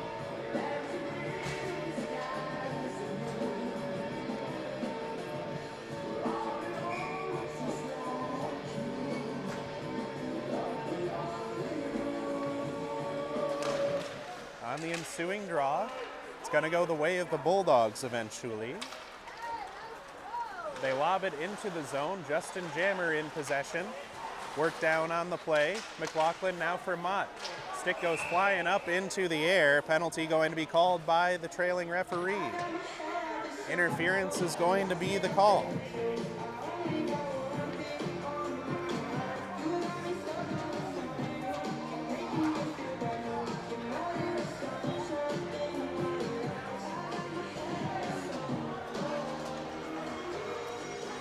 On the ensuing draw, it's going to go the way of the Bulldogs eventually. They lob it into the zone. Justin Jammer in possession. Work down on the play. McLaughlin now for Mott. Stick goes flying up into the air. Penalty going to be called by the trailing referee. Interference is going to be the call.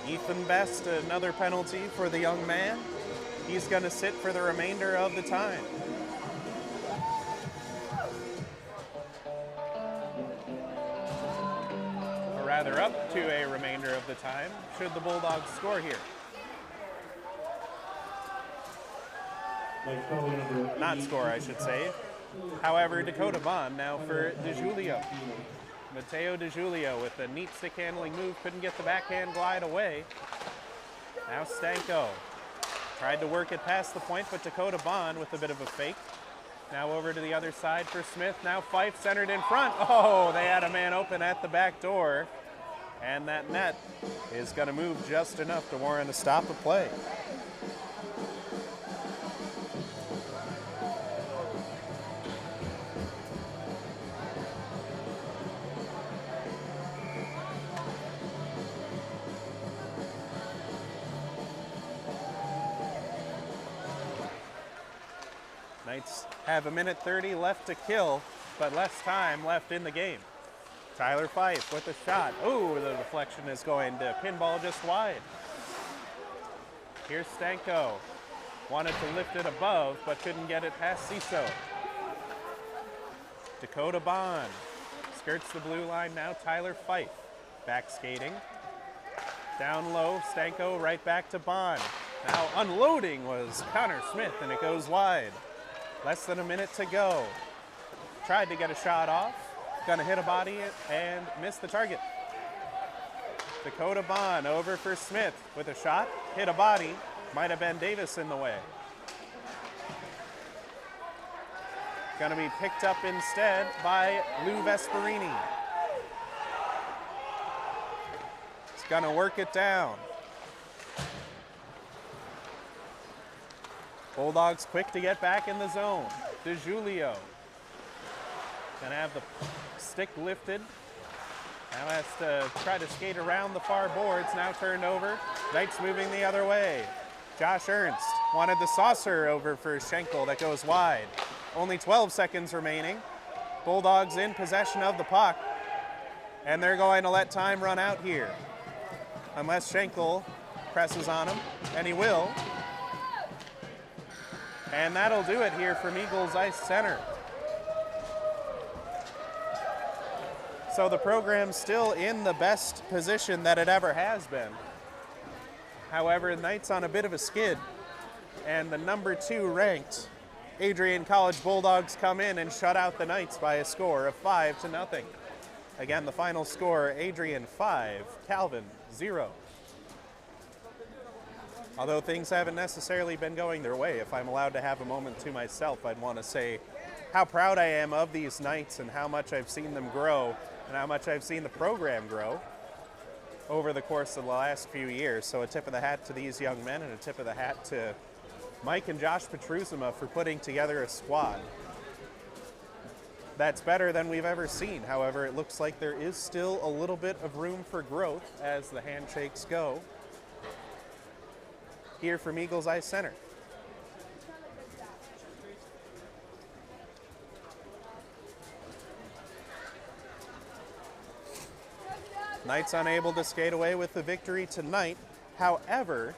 Ethan Best, another penalty for the young man. He's going to sit for the remainder of the time. Or rather, up to a remainder of the time, should the Bulldogs score here. Not score, I should say. However, Dakota Bond now for DeJulio. Mateo DeJulio with a neat stick handling move, couldn't get the backhand glide away. Now Stanko tried to work it past the point, but Dakota Bond with a bit of a fake. Now over to the other side for Smith. Now Fife centered in front. Oh, they had a man open at the back door. And that net is going to move just enough to warrant a stop of play. Knights have 1:30 left to kill, but less time left in the game. Tyler Fife with a shot. Oh, the deflection is going to pinball just wide. Here's Stanko. Wanted to lift it above, but couldn't get it past Ciso. Dakota Bond skirts the blue line now. Tyler Fife back skating. Down low, Stanko right back to Bond. Now unloading was Connor Smith, and it goes wide. Less than a minute to go. Tried to get a shot off. Gonna hit a body and miss the target. Dakota Bond over for Smith with a shot. Hit a body. Might have been Davis in the way. Gonna be picked up instead by Lou Vesperini. He's gonna work it down. Bulldogs quick to get back in the zone. DeJulio gonna have the stick lifted. Now has to try to skate around the far boards. Now turned over. Knights moving the other way. Josh Ernst wanted the saucer over for Schenkel. That goes wide. Only 12 seconds remaining. Bulldogs in possession of the puck. And they're going to let time run out here. Unless Schenkel presses on him, and he will. And that'll do it here from Eagles Ice Center. So the program's still in the best position that it ever has been. However, the Knights on a bit of a skid, and the number 2 ranked Adrian College Bulldogs come in and shut out the Knights by a score of 5-0. Again, the final score, Adrian 5, Calvin 0. Although things haven't necessarily been going their way, if I'm allowed to have a moment to myself, I'd want to say how proud I am of these Knights and how much I've seen them grow and how much I've seen the program grow over the course of the last few years. So a tip of the hat to these young men and a tip of the hat to Mike and Josh Petruzima for putting together a squad that's better than we've ever seen. However, it looks like there is still a little bit of room for growth as the handshakes go here from Eagles Eye Center. Knights unable to skate away with the victory tonight. However,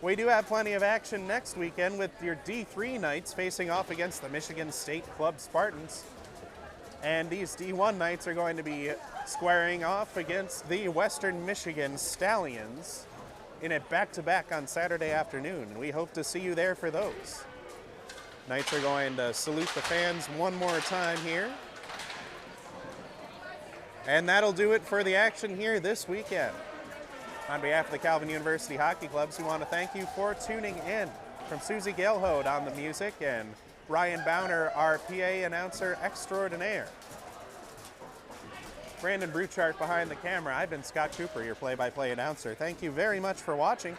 we do have plenty of action next weekend with your D3 Knights facing off against the Michigan State Club Spartans. And these D1 Knights are going to be squaring off against the Western Michigan Stallions in a back-to-back on Saturday afternoon. And we hope to see you there for those. Knights are going to salute the fans one more time here. And that'll do it for the action here this weekend. On behalf of the Calvin University Hockey Clubs, we want to thank you for tuning in. From Susie Gailhode on the music and Ryan Bowner, our PA announcer extraordinaire. Brandon Bruchart behind the camera. I've been Scott Cooper, your play-by-play announcer. Thank you very much for watching,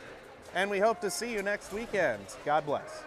and we hope to see you next weekend. God bless.